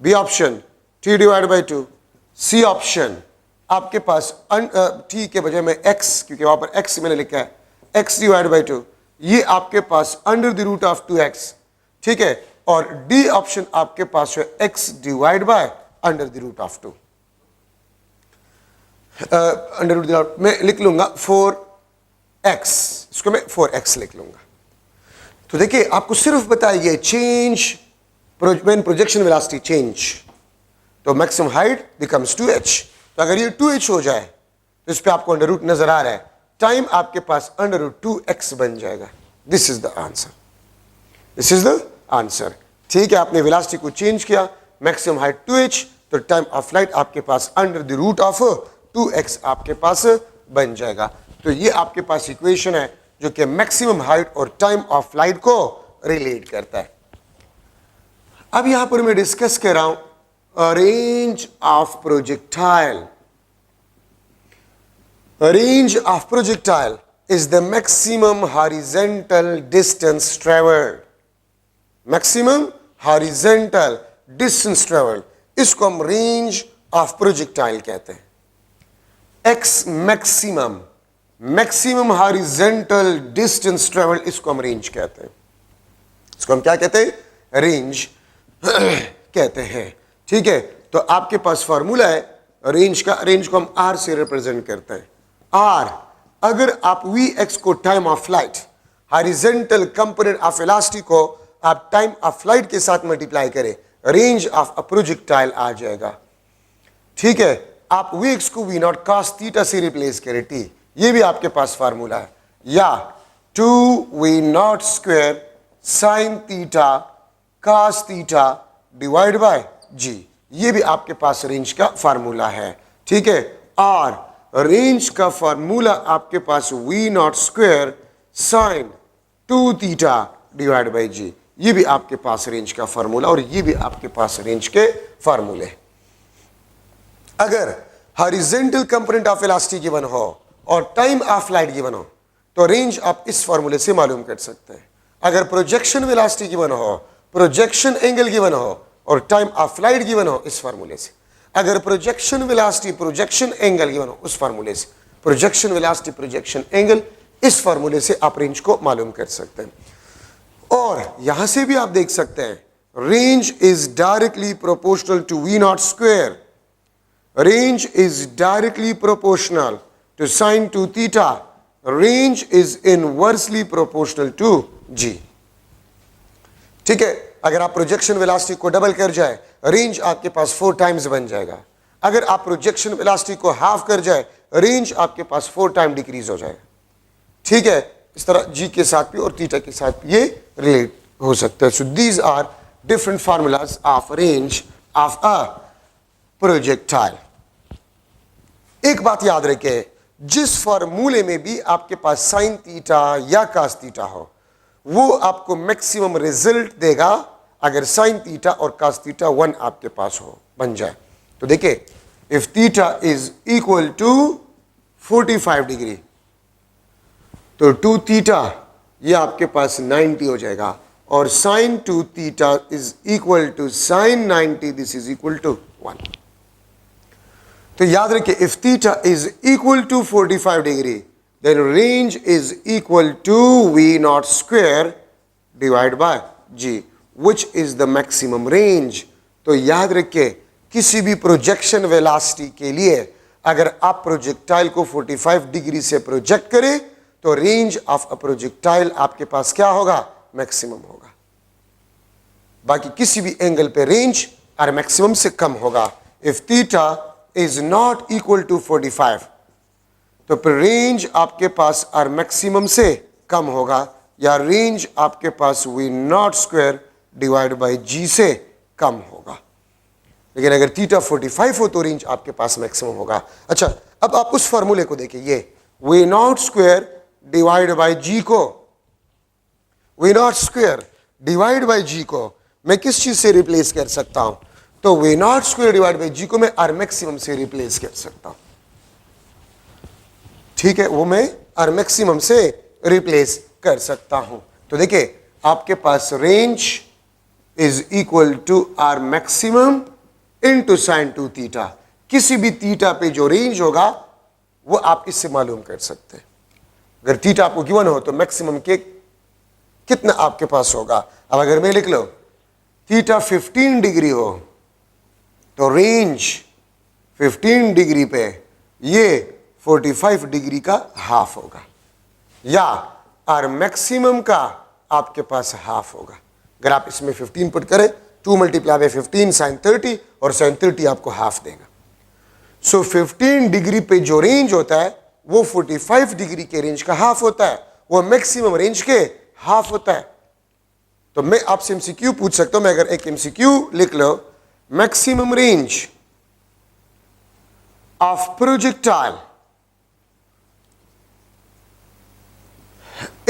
B option t divide by 2, C option आपके पास t के बजाय में x, क्योंकि वहां पर x मैंने लिखा है, x डिवाइड बाई 2, ये आपके पास under the root of 2x, ठीक है, और डी ऑप्शन आपके पास है x divide by under the root of 2, under root मैं लिख लूंगा 4x, इसको मैं 4x लिख लूंगा। तो देखिए आपको सिर्फ बताइए change when projection velocity change, तो मैक्सिमम हाइट बिकम्स 2h, तो अगर ये 2h हो जाए तो इस पे आपको अंडर रूट नजर आ रहा है, टाइम आपके पास अंडर रूट 2x बन जाएगा। This is the answer, this is the answer. ठीक है, आपने वेलोसिटी को चेंज किया, मैक्सिमम हाइट 2h, तो टाइम ऑफ फ्लाइट आपके पास under the root of 2x आपके पास बन जाएगा। तो ये आपके पास इक्वेशन है जो कि मैक्सिमम हाइट और टाइम ऑफ फ्लाइट को रिलेट करता है। अब यहां पर मैं डिस्कस कर रहा हूं range of projectile. Range of projectile is the maximum horizontal distance traveled, maximum horizontal distance traveled, इसको हम रेंज ऑफ प्रोजेक्टाइल कहते हैं। x maximum, maximum horizontal distance traveled, इसको हम रेंज कहते हैं, इसको हम क्या कहते हैं, रेंज कहते हैं। ठीक है, तो आपके पास फॉर्मूला है रेंज का, रेंज को हम r से रिप्रेजेंट करते हैं। r, अगर आप Vx को time of flight, horizontal component of velocity को आप टाइम ऑफ फ्लाइट के साथ मल्टीप्लाई करें, रेंज ऑफ अ प्रोजेक्टाइल आ जाएगा। ठीक है, आप Vx को V0 cos थीटा से रिप्लेस करें, t, ये भी आपके पास फार्मूला है, या 2V0 square sine theta cos theta divide bye g, ये भी आपके पास रेंज का फार्मूला है। ठीक है, और रेंज का फार्मूला आपके पास V0 square sine 2 theta divide by g, ये भी आपके पास रेंज का फार्मूला, और ये भी आपके पास रेंज के फार्मूले। अगर horizontal component of velocity given हो और टाइम ऑफ फ्लाइट गिवन हो तो रेंज आप इस फार्मूले से मालूम कर सकते हैं। अगर प्रोजेक्शन वेलोसिटी गिवन हो, प्रोजेक्शन एंगल गिवन हो और टाइम ऑफ फ्लाइट गिवन हो, इस फार्मूले से। अगर projection velocity, projection angle given हो, उस फार्मूले से। प्रोजेक्शन वेलोसिटी, प्रोजेक्शन एंगल, इस फार्मूले से आप रेंज को मालूम कर सकते हैं। और यहां से भी आप देख सकते हैं range is directly proportional to V0 square, range is directly proportional to sine 2 theta, range is inversely proportional to g। ठीक है, अगर आप प्रोजेक्शन वेलोसिटी को डबल कर जाए, रेंज आपके पास 4 टाइम्स बन जाएगा। अगर आप प्रोजेक्शन वेलोसिटी को हाफ कर जाए, रेंज आपके पास 4 टाइम डिक्रीज हो जाएगा। ठीक है, इस तरह g के साथ भी और थीटा के साथ भी ये रिलेट हो सकता है। So these are different formulas of range of a projectile. एक बात याद रखें, जिस फार्मूले में भी आपके पास साइन थीटा या cos थीटा हो, वो आपको मैक्सिमम रिजल्ट देगा अगर साइन थीटा और cos थीटा 1 आपके पास हो, बन जाए। तो देखिए, if theta is equal to 45 degree तो 2 थीटा ये आपके पास 90 हो जाएगा, और sine 2 theta is equal to sine 90, this is equal to 1। तो याद रखिए, if theta is equal to 45 degree then range is equal to V0 square divided by g, which is the maximum range। तो याद रखिए, किसी भी projection velocity के लिए अगर आप प्रोजेक्टाइल को 45 डिग्री से प्रोजेक्ट करें तो रेंज ऑफ अ प्रोजेक्टाइल आपके पास क्या होगा, मैक्सिमम होगा। बाकी किसी भी एंगल पे रेंज और मैक्सिमम से कम होगा। If theta is not equal to 45 तो फिर रेंज आपके पास आर मैक्सिमम से कम होगा, या रेंज आपके पास V0 square divide by g से कम होगा। लेकिन अगर थीटा 45 हो तो रेंज आपके पास मैक्सिमम होगा। अच्छा, अब आप उस फॉर्मूले को देखिए, ये V0 square divide by g को, V0 square divide by g को मैं किस चीज से रिप्लेस कर सकता हूं, तो V0 square divide by g को मैं आर मैक्सिमम से रिप्लेस कर सकता हूं। ठीक है, वो मैं आर मैक्सिमम से रिप्लेस कर सकता हूं। तो देखिए आपके पास range is equal to r maximum into sine 2 theta. किसी भी थीटा पे जो रेंज होगा वो आप इससे मालूम कर सकते हैं। अगर थीटा आपको गिवन हो तो मैक्सिमम के कितना आपके पास होगा। अब अगर मैं लिख लो थीटा 15 डिग्री हो तो रेंज 15 डिग्री पे ये 45 डिग्री का हाफ होगा, या आर मैक्सिमम का आपके पास हाफ होगा। अगर आप इसमें 15 पुट करें 2 मल्टीप्लाई बाय 15 साइन 30 और साइन 30 आपको हाफ देगा। सो 15 डिग्री पे जो रेंज होता है वो 45 डिग्री के रेंज का हाफ होता है, वो मैक्सिमम रेंज के हाफ होता है। तो मैं आपसे एमसीक्यू पूछ सकता हूं, मैं अगर एक एमसीक्यू लिख लो, maximum range of projectile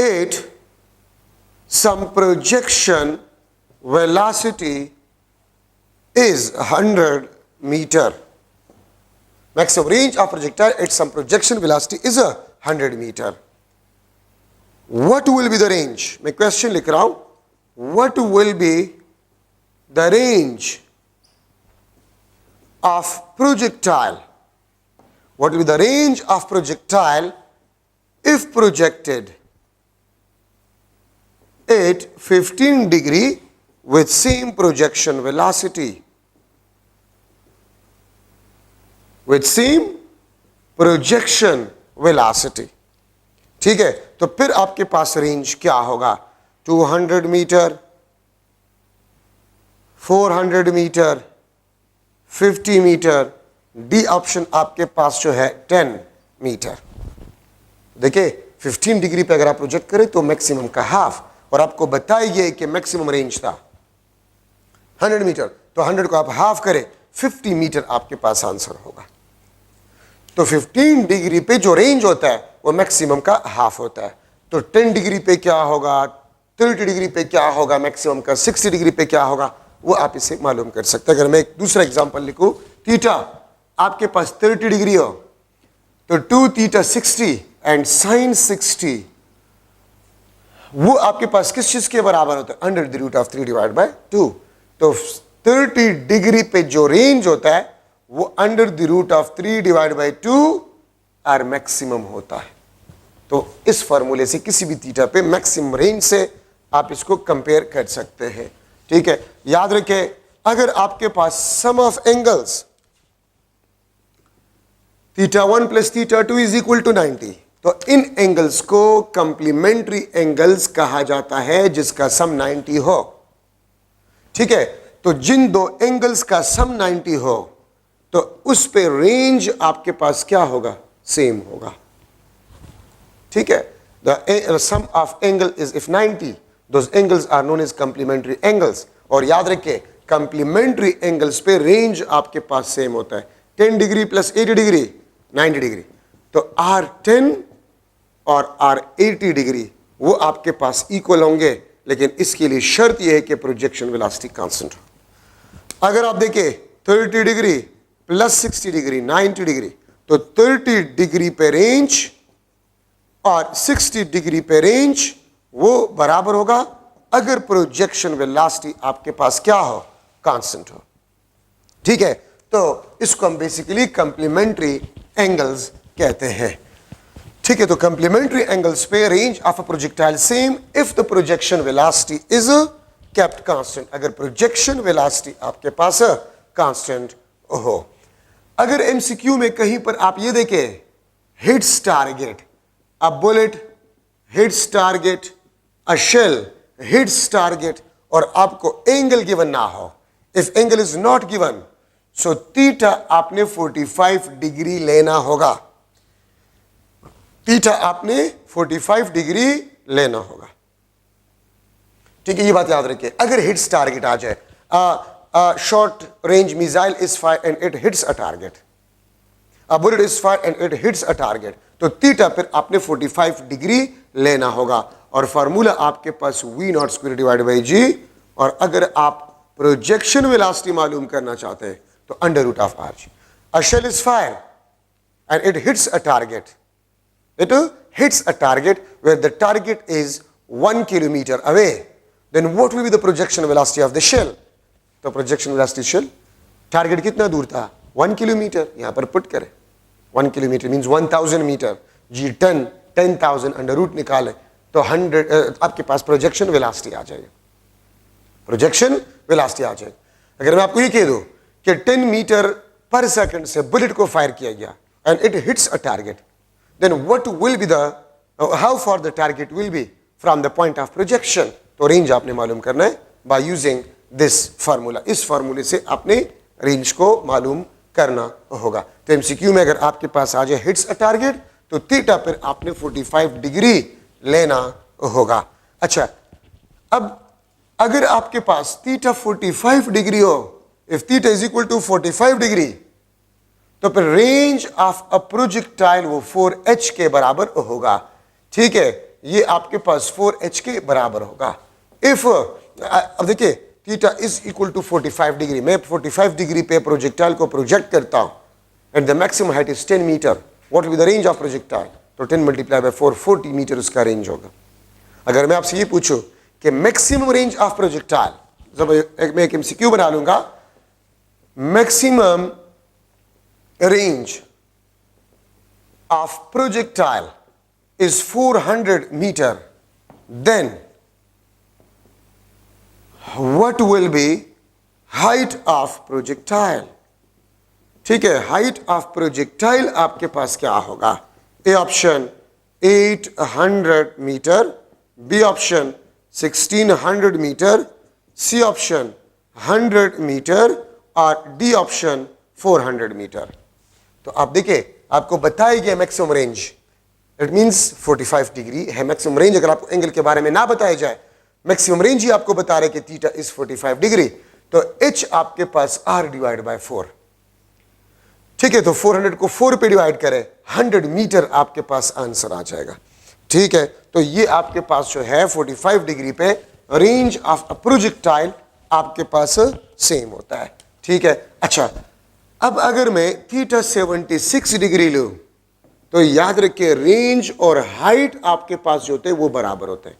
at some projection velocity is 100 meter. Maximum range of projectile at some projection velocity is 100 meter. What will be the range? मैं question लिख रहा हूं, what will be the range of projectile? What will be the range of projectile if projected at 15 degree with same projection velocity? With same projection velocity. ठीक है, तो फिर आपके पास रेंज क्या होगा? 200 metre, 400 metre, 50 metre. D option आपके पास जो है 10 मीटर। देखिए 15 डिग्री पे अगर आप प्रोजेक्ट करें तो मैक्सिमम का हाफ, और आपको बताइए कि मैक्सिमम रेंज था 100 मीटर, तो 100 को आप हाफ करें 50 मीटर आपके पास आंसर होगा। तो 15 डिग्री पे जो रेंज होता है वो मैक्सिमम का हाफ होता है। तो 10 डिग्री पे क्या होगा, 30 डिग्री पे क्या होगा, मैक्सिमम का 60 डिग्री पे क्या होगा, वो आप इसे मालूम कर सकते हैं। अगर मैं एक दूसरा एग्जांपल लिखूं, थीटा आपके पास 30 डिग्री हो तो 2 थीटा 60 एंड साइन 60, वो आपके पास किस चीज के बराबर होता है? Under the root of 3 divide by 2। तो 30 डिग्री पे जो रेंज होता है वो under the root of 3 divide by 2 R maximum होता है। तो इस फॉर्मूले से किसी भी थीटा पे मैक्सिमम रेंज से आप इसको कंपेयर कर सकते हैं। ठीक है, याद रखें अगर आपके पास sum of angles theta 1 plus theta 2 is equal to 90, तो इन एंगल्स को कंप्लीमेंट्री एंगल्स कहा जाता है जिसका सम 90 हो। ठीक है, तो जिन दो एंगल्स का सम 90 हो तो उस पे रेंज आपके पास क्या होगा? सेम होगा। ठीक है, the sum of angle is if 90, those angles are known as complementary angles. और याद रखिए कंप्लीमेंट्री एंगल्स पे रेंज आपके पास सेम होता है। 10 डिग्री प्लस 80 डिग्री 90 डिग्री, तो R10 और R80 डिग्री वो आपके पास इक्वल होंगे, लेकिन इसके लिए शर्त यह है कि प्रोजेक्शन वेलोसिटी कांस्टेंट हो। अगर आप देखें 30 डिग्री प्लस 60 डिग्री 90 डिग्री, तो 30 डिग्री पे रेंज और 60 डिग्री पे रेंज वो बराबर होगा अगर प्रोजेक्शन वेलोसिटी आपके पास क्या हो? कांस्टेंट हो। ठीक है, तो इसको हम बेसिकली कंप्लीमेंट्री एंगल्स कहते हैं। ठीक है, तो कंप्लीमेंट्री एंगल्स पे range of a projectile same if the projection velocity is kept constant, अगर प्रोजेक्शन वेलोसिटी आपके पास कांस्टेंट हो। अगर एमसीक्यू में कहीं पर आप ये देखें hits target, a bullet hits target, a shell hits target, और आपको एंगल गिवन ना हो, if angle is not given so theta आपने 45 डिग्री लेना होगा। थीटा आपने 45 डिग्री लेना होगा। ठीक है, ये बात याद रखिए। अगर हिट्स टारगेट आ जाए, short range missile is fire and it hits a target, a bullet is fire and it hits a target, तो थीटा फिर आपने 45 डिग्री लेना होगा। और फार्मूला आपके पास V0 square divide by G, और अगर आप प्रोजेक्शन वेलोसिटी मालूम करना चाहते हैं तो under root of RG। A shell is fire and it hits a target, it hits a target where the target is 1 kilometer away, then what will be the projection velocity of the shell? तो projection velocity shell target कितना दूर था? 1 kilometre. यहां पर put करें 1 kilometre means 1000 metre. जी 10,000 under root निकाले तो 100 आपके पास प्रोजेक्शन वेलोसिटी आ जाएगी. प्रोजेक्शन वेलोसिटी आ जाएगी. अगर मैं आपको ये कह दूं कि 10 मीटर पर सेकंड से बुलेट को फायर किया गया and it hits a target, then what will be the how far the target will be from the point of projection. तो रेंज आपने मालूम करना है बाय यूजिंग दिस फार्मूला. इस फार्मूले से आपने रेंज को मालूम करना होगा. तो एमसीक्यू में अगर आपके पास आ जाए हिट्स अ टारगेट तो थीटा पर आपने 45 डिग्री लेना होगा. अच्छा, अब अगर आपके पास थीटा 45 डिग्री हो, if theta is equal to 45 degree, तो फिर रेंज ऑफ अ प्रोजेक्टाइल वो 4h के बराबर होगा. ठीक है, ये आपके पास 4h के बराबर होगा. इफ अब देखिए theta is equal to 45 degree, मैं 45 डिग्री पे प्रोजेक्टाइल को प्रोजेक्ट करता हूं and the maximum height is 10 metre. What will be the range of projectile? तो 10 मल्टीप्लाई बाय 4 40 मीटर उसका रेंज होगा. अगर मैं आपसे ये पूछूं कि मैक्सिमम रेंज ऑफ प्रोजेक्टाइल, जब मैं एक एमसीक्यू बना लूंगा, maximum range of projectile is 400 metre, then what will be height of projectile? ठीक है, हाइट ऑफ प्रोजेक्टाइल आपके पास क्या होगा? A option 800 metre, B option 1600 metre, C option 100 metre और डी ऑप्शन 400 मीटर. तो आप देखिए आपको बताया गया maximum range, it means 45 degree है मैक्सिमम रेंज. अगर आपको एंगल के बारे में ना बताया जाए, मैक्सिमम रेंज ही आपको बता रहे कि थीटा इज 45 डिग्री, तो h आपके पास r डिवाइड बाय 4. ठीक है, तो 400 को 4 पे डिवाइड करें, 100 मीटर आपके पास आंसर आ जाएगा. ठीक है, तो ये आपके पास जो है 45 डिग्री पे रेंज ऑफ अ प्रोजेक्टाइल आपके पास सेम होता है. ठीक है, अच्छा, अब अगर मैं थीटा 76 डिग्री लूं तो याद रखिए रेंज और हाइट आपके पास जो होते हैं वो बराबर होते हैं.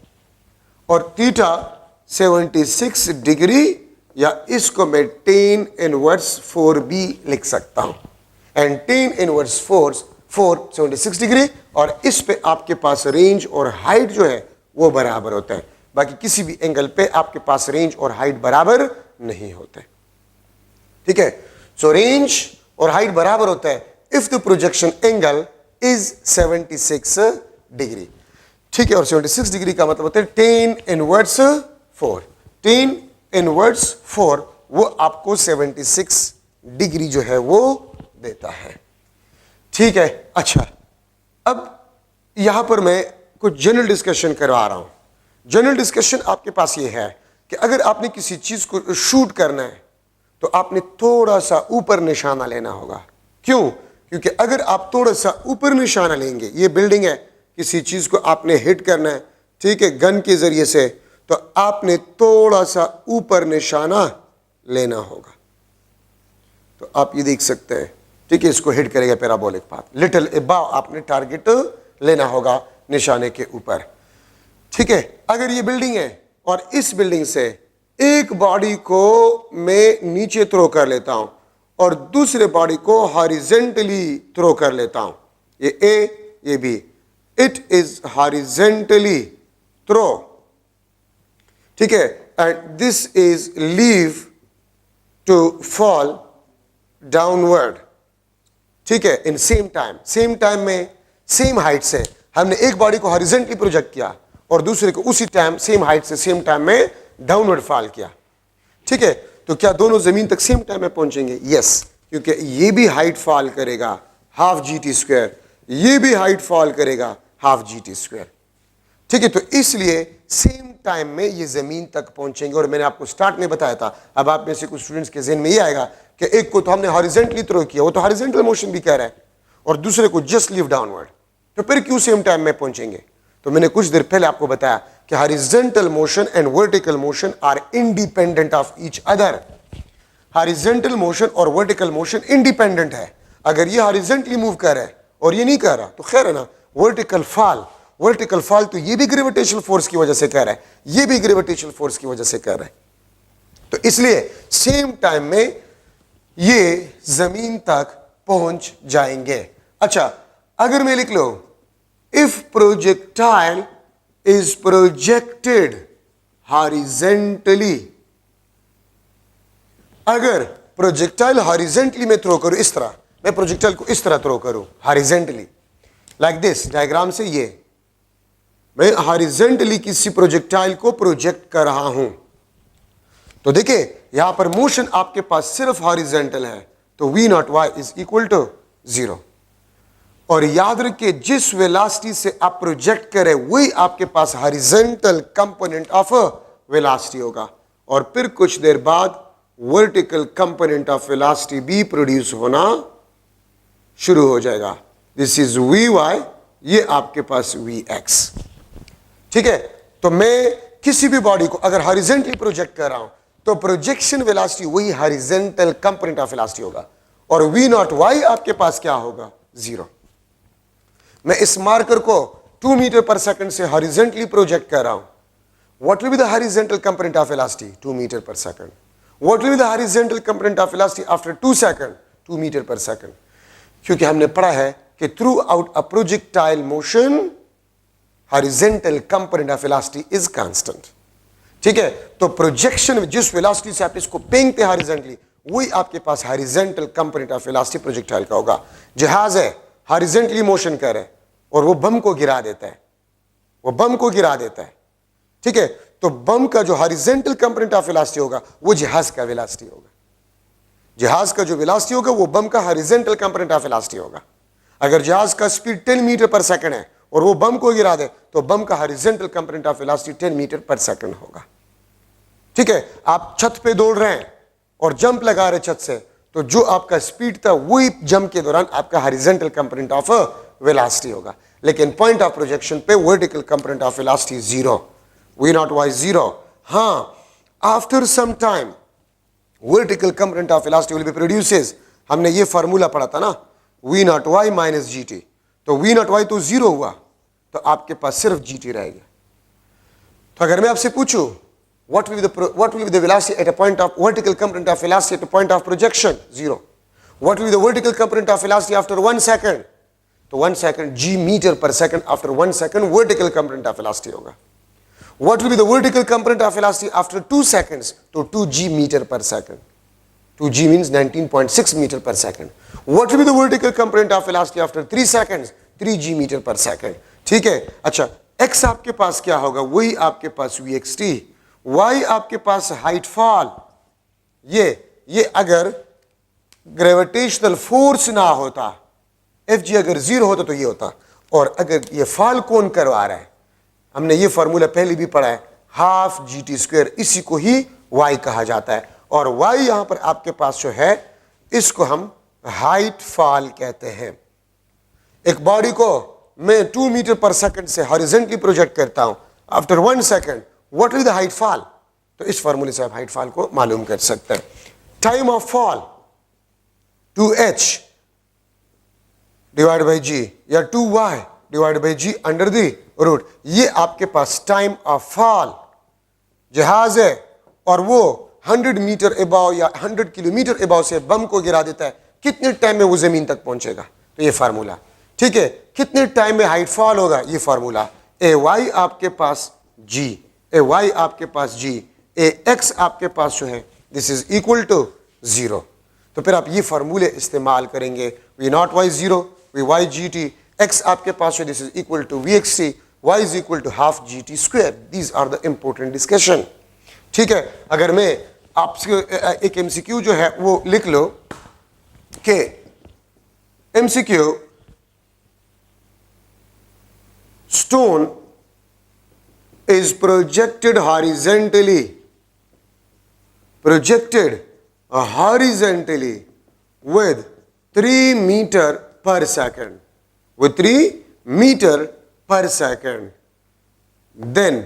और थीटा 76 डिग्री, या इसको मैं tan इनवर्स 4b लिख सकता हूं. एंड tan इनवर्स 4 76 डिग्री, और इस पे आपके पास रेंज और हाइट जो है वो बराबर होता है. बाकी किसी भी एंगल पे आपके पास रेंज और हाइट बराबर नहीं होते. ठीक है, सो रेंज और हाइट बराबर होता है if the projection angle is 76 degree. ठीक है, और 76 डिग्री का मतलब होता है tan इनवर्स 4. tan इनवर्स 4 वो आपको 76 डिग्री जो है वो देता है. ठीक है, अच्छा, अब यहां पर मैं कुछ जनरल डिस्कशन करवा रहा हूं. जनरल डिस्कशन आपके पास ये है कि अगर आपने किसी चीज को शूट करना है तो आपने थोड़ा सा ऊपर निशाना लेना होगा. क्यों? क्योंकि अगर आप थोड़ा सा ऊपर निशाना लेंगे, ये बिल्डिंग है, किसी चीज को आपने हिट करना है, ठीक है, गन के जरिए से, तो आपने थोड़ा सा ऊपर निशाना लेना होगा. तो आप ये देख सकते हैं, ठीक है, इसको हिट करेगा पैराबोलिक पाथ, लिटिल अबव आपने टारगेट लेना होगा निशाने के ऊपर. ठीक है, अगर ये बिल्डिंग है और इस बिल्डिंग से एक बॉडी को मैं नीचे थ्रो कर लेता हूं और दूसरे बॉडी को हॉरिजेंटली थ्रो कर लेता हूं, ये ए ये B, it is horizontally throw. ठीक है, and this is leave to fall downward. ठीक है, इन सेम टाइम में सेम हाइट से हमने एक बॉडी को हॉरिजेंटली प्रोजेक्ट किया और दूसरे को उसी टाइम सेम हाइट से सेम टाइम में डाउनवर्ड फॉल किया. ठीक है, तो क्या दोनों जमीन तक सेम टाइम में पहुंचेंगे? यस, क्योंकि ये भी हाइट फॉल करेगा हाफ GT², ये भी हाइट फॉल करेगा हाफ GT². ठीक है, तो इसलिए सेम टाइम में ये जमीन तक पहुंचेंगे. और मैंने आपको स्टार्ट में बताया था, अब आप में से कुछ स्टूडेंट्स के ज़हन में ये आएगा कि एक को तो हमने हॉरिजेंटली थ्रो किया, वो तो हॉरिजेंटल मोशन भी कह रहा है, और दूसरे को जस्ट लीव डाउनवर्ड, तो फिर क्यों सेम टाइम में पहुंचेंगे? तो मैंने कुछ देर पहले आपको बताया कि horizontal motion and vertical motion are independent of each other. Horizontal motion और वर्टिकल मोशन इंडिपेंडेंट है. अगर ये हॉरिजेंटली मूव कर रहा है और ये नहीं कर रहा तो खैर है ना, वर्टिकल फॉल वर्टिकल फॉल तो ये भी ग्रेविटेशनल फोर्स की वजह से कर रहा है, ये भी ग्रेविटेशनल फोर्स की वजह से कर रहा है। तो इसलिए सेम टाइम में ये जमीन तक पहुंच जाएंगे। अच्छा, अगर मैं लिख लो if projectile is projected horizontally, अगर प्रोजेक्टाइल हॉरिजेंटली मैं थ्रो करूं, इस तरह मैं प्रोजेक्टाइल को इस तरह थ्रो करूं हॉरिजेंटली, लाइक दिस, डायग्राम से ये मैं हॉरिजेंटली किसी प्रोजेक्टाइल को प्रोजेक्ट कर रहा हूं, तो देखिए यहां पर मोशन आपके पास सिर्फ हॉरिजेंटल है, तो v naught y is equal to 0। और याद रखिए जिस वेलोसिटी से आप प्रोजेक्ट करें वही आपके पास हॉरिजेंटल कंपोनेंट ऑफ वेलोसिटी होगा, और फिर कुछ देर बाद वर्टिकल कंपोनेंट ऑफ वेलोसिटी भी प्रोड्यूस होना शुरू हो जाएगा। दिस इज vy, ये आपके पास vx। ठीक है, तो मैं किसी भी बॉडी को अगर हॉरिजेंटली प्रोजेक्ट कर रहा हूं तो प्रोजेक्शन वेलोसिटी वही हॉरिजेंटल कंपोनेंट ऑफ वेलोसिटी होगा, और v नॉट y आपके पास क्या होगा, 0। मैं इस मार्कर को 2 मीटर पर सेकंड से हॉरिजेंटली प्रोजेक्ट कर रहा हूं, what will be the horizontal component of velocity, 2 metre पर second. What will be the horizontal component of velocity after 2 second, 2 metre पर सेकंड, क्योंकि हमने पढ़ा है कि throughout a projectile motion horizontal component of velocity is constant. ठीक है, तो प्रोजेक्शन जिस वेलोसिटी से आप इसको फेंकते हैं हॉरिजेंटली वही आपके पास horizontal component of velocity projectile का होगा। जहाज है हॉरिजेंटली मोशन कर रहा है और वो बम को गिरा देता है, वो बम को गिरा देता है। ठीक है, तो बम का जो हॉरिजेंटल कंपोनेंट ऑफ वेलोसिटी होगा वो जहाज का वेलोसिटी होगा, जहाज का जो वेलोसिटी होगा वो बम का हॉरिजेंटल कंपोनेंट ऑफ वेलोसिटी होगा। अगर जहाज का स्पीड 10 मीटर पर सेकंड है और वो बम को गिरा दे तो बम का horizontal component of velocity 10 metre पर सेकंड होगा। ठीक है, आप छत पे दौड़ रहे हैं और जंप लगा रहे छत से, तो जो आपका स्पीड था वही जंप के दौरान आपका हॉरिजेंटल कंपोनेंट ऑफ वेलोसिटी होगा। लेकिन पॉइंट ऑफ प्रोजेक्शन पे vertical component of velocity 0, v naught y 0। हाँ, after some time vertical component of velocity will be produces, हमने ये फार्मूला पढ़ा था ना, v naught y minus gt, तो v नॉट y तो 0 हुआ, तो आपके पास सिर्फ gt रहेगा। तो अगर मैं आपसे पूछूं what will be the velocity at a point of vertical component of velocity at a point of projection, 0. What will be the vertical component of velocity after 1 second, तो 1 second g meter per second, after 1 second vertical component of velocity होगा। What will be the vertical component of velocity after 2 seconds, तो 2g meter per second, 2g means 19.6 meter per second. What will be the vertical component of velocity after 3 seconds, 3g meter per second। ठीक है, अच्छा x आपके पास क्या होगा, वही आपके पास vxt, y आपके पास हाइट फॉल, ये अगर ग्रेविटेशनल फोर्स ना होता, Fg अगर 0 होता तो ये होता, और अगर ये फॉल कौन करवा रहा है, हमने ये फार्मूला पहले भी पढ़ा है, हाफ gt², इसी को ही y कहा जाता है, और y यहां पर आपके पास जो है इसको हम हाइट फॉल कहते हैं। एक बॉडी को मैं 2 मीटर पर सेकंड से हॉरिजेंटली प्रोजेक्ट करता हूं, after 1 second what will the height fall, तो इस फार्मूले से आप हाइट फॉल को मालूम कर सकते हैं। Time of fall 2h divide by g या 2y divide by g under the root, ये आपके पास टाइम ऑफ फॉल। जहाज है और वो 100 मीटर एबाव या 100 किलोमीटर एबाव से बम को गिरा देता है, कितने टाइम में वो जमीन तक पहुंचेगा, तो ये फार्मूला। ठीक है, कितने टाइम में हाइट फॉल होगा, ये फार्मूला। ए वाई आपके पास g, ए वाई आपके पास g, ए x आपके पास जो है दिस इज इक्वल टू 0। तो फिर आप ये फार्मूले इस्तेमाल करेंगे, V naught y 0, V y gt, x आपके पास है this is equal to vxt, y is equal to half gt²। These are the important discussion. ठीक है, अगर मैं आपसे एक MCQ जो है वो लिख लो कि MCQ stone is projected horizontally with 3 meter per second, with 3 meter per second, then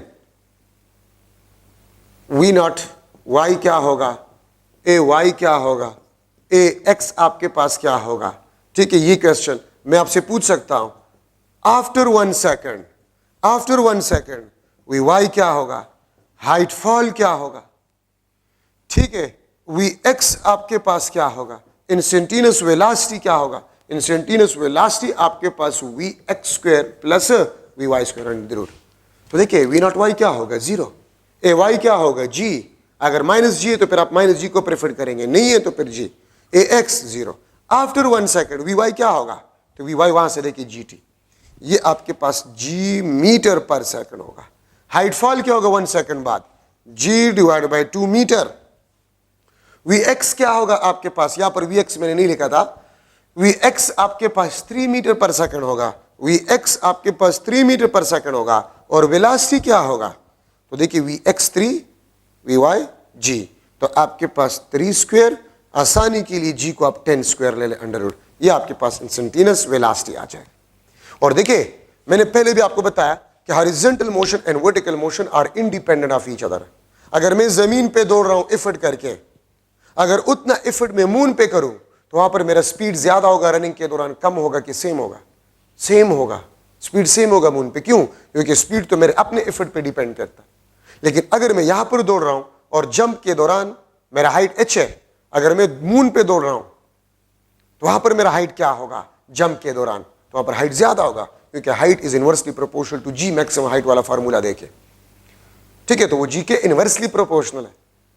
v naught y क्या होगा, ए y क्या होगा, ए x आपके पास क्या होगा। ठीक है, ये क्वेश्चन मैं आपसे पूछ सकता हूं after 1 second after 1 second V Y क्या होगा, हाइट फॉल क्या होगा, ठीक है, वी एक्स आपके पास क्या होगा, इंस्टेंटेनियस वेलोसिटी क्या होगा, इंस्टेंटेनियस वेलोसिटी आपके पास we x square plus V Y square under the root. तो देखिए वी नॉट वाई क्या होगा, जीरो, ए वाई क्या होगा, जी, अगर माइनस जी है तो फिर आप माइनस जी को प्रेफर करेंगे, नहीं है तो फिर G, A X zero. After 1 second V Y क्या होगा, तो वी वाई वहां से देखिए जी टी, ये आपके पास जी मीटर पर सेकंड होगा। हाइट फॉल क्या होगा 1 सेकंड बाद, G divide by 2 metre. V X क्या होगा आपके पास, यहां पर वी एक्स मैंने नहीं लिखा था, वी एक्स आपके पास 3 मीटर पर सेकंड होगा, वी एक्स आपके पास 3 मीटर पर सेकंड होगा, और वेलोसिटी क्या होगा, तो देखिए वी एक्स 3 वी वाई जी, तो आपके पास 3 स्क्वायर, आसानी के लिए जी को आप 10 स्क्वायर ले लें अंडर रूट, ये आपके पास इंस्टेंटेनियस वेलोसिटी आ जाएगी। और देखिए मैंने पहले भी आपको बताया कि horizontal motion and vertical motion are independent of each other. अगर मैं जमीन पे दौड़ रहा हूं एफर्ट करके, अगर उतना एफर्ट मैं मून पे करूं तो वहां पर मेरा स्पीड ज्यादा होगा, रनिंग के दौरान कम होगा कि सेम होगा, सेम होगा, स्पीड सेम होगा मून पे। क्यों, क्योंकि स्पीड तो मेरे अपने एफर्ट पे डिपेंड करता है। लेकिन अगर मैं यहां पर दौड़ रहा हूं और जंप के दौरान मेरा हाइट h है, अगर मैं मून पे दौड़ रहा हूं तो वहां पर मेरा हाइट क्या होगा, जंप के दौरान, तो वहां पर हाइट ज्यादा होगा, क्योंकि height is inversely proportional to G maximum height वाला फार्मूला देखे, ठीक है, तो वो जी के इनवर्सली प्रोपोर्शनल है।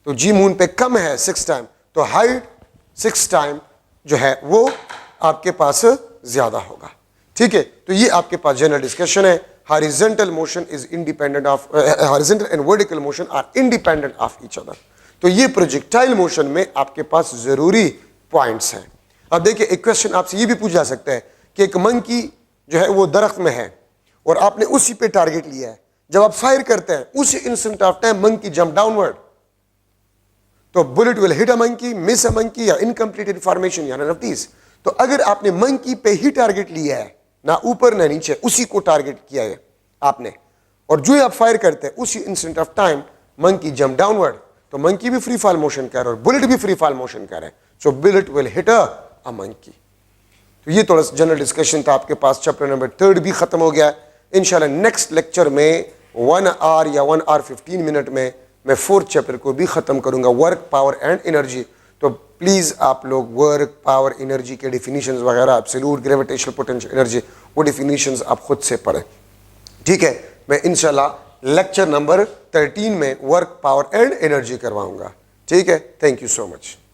तो जी मून पे कम है 6 टाइम, तो हाइट 6 टाइम जो है वो आपके पास ज्यादा होगा, ठीक है। तो ये आपके पास जनरल डिस्कशन है। Horizontal motion is independent of, horizontal and vertical motion are independent of each other. तो ये प्रोजेक्टाइल मोशन में आपके पास जरूरी पॉइंट्स हैं। अब देखिए एक क्वेश्चन आपसे ये भी पूछा जा सकता है कि एक मंकी जो है वो दरख्त में है और आपने उसी पे टारगेट लिया है, जब आप फायर करते हैं उसी instant of time monkey jump downward, तो bullet will hit a monkey, miss a monkey, या इनकम्प्लीटेड फॉर्मेशन, या नन ऑफ दीस। तो अगर आपने मंकी पे ही टारगेट लिया है, ना ऊपर ना नीचे, उसी को टारगेट किया है आपने, और जो आप फायर करते हैं उसी instant of time monkey jump downward, तो मंकी भी फ्री फॉल मोशन कर रहा है और बुलेट भी फ्री फॉल मोशन कर रहा है, so bullet will hit a monkey. तो ये थोड़ा सा जनरल डिस्कशन था आपके पास। चैप्टर नंबर 3 भी खत्म हो गया। इंशाल्लाह नेक्स्ट लेक्चर में 1 आवर या 1 आवर 15 मिनट में मैं 4th चैप्टर को भी खत्म करूंगा, वर्क, पावर एंड एनर्जी। तो प्लीज आप लोग वर्क, पावर, एनर्जी के डिफिनीशंस वगैरह, एब्सोल्यूट ग्रेविटेशनल पोटेंशियल एनर्जी, वो डिफिनीशंस आप खुद से पढ़ें, ठीक है। मैं इंशाल्लाह लेक्चर नंबर 13 में वर्क, पावर एंड एनर्जी करवाऊंगा, ठीक है। Thank you so much.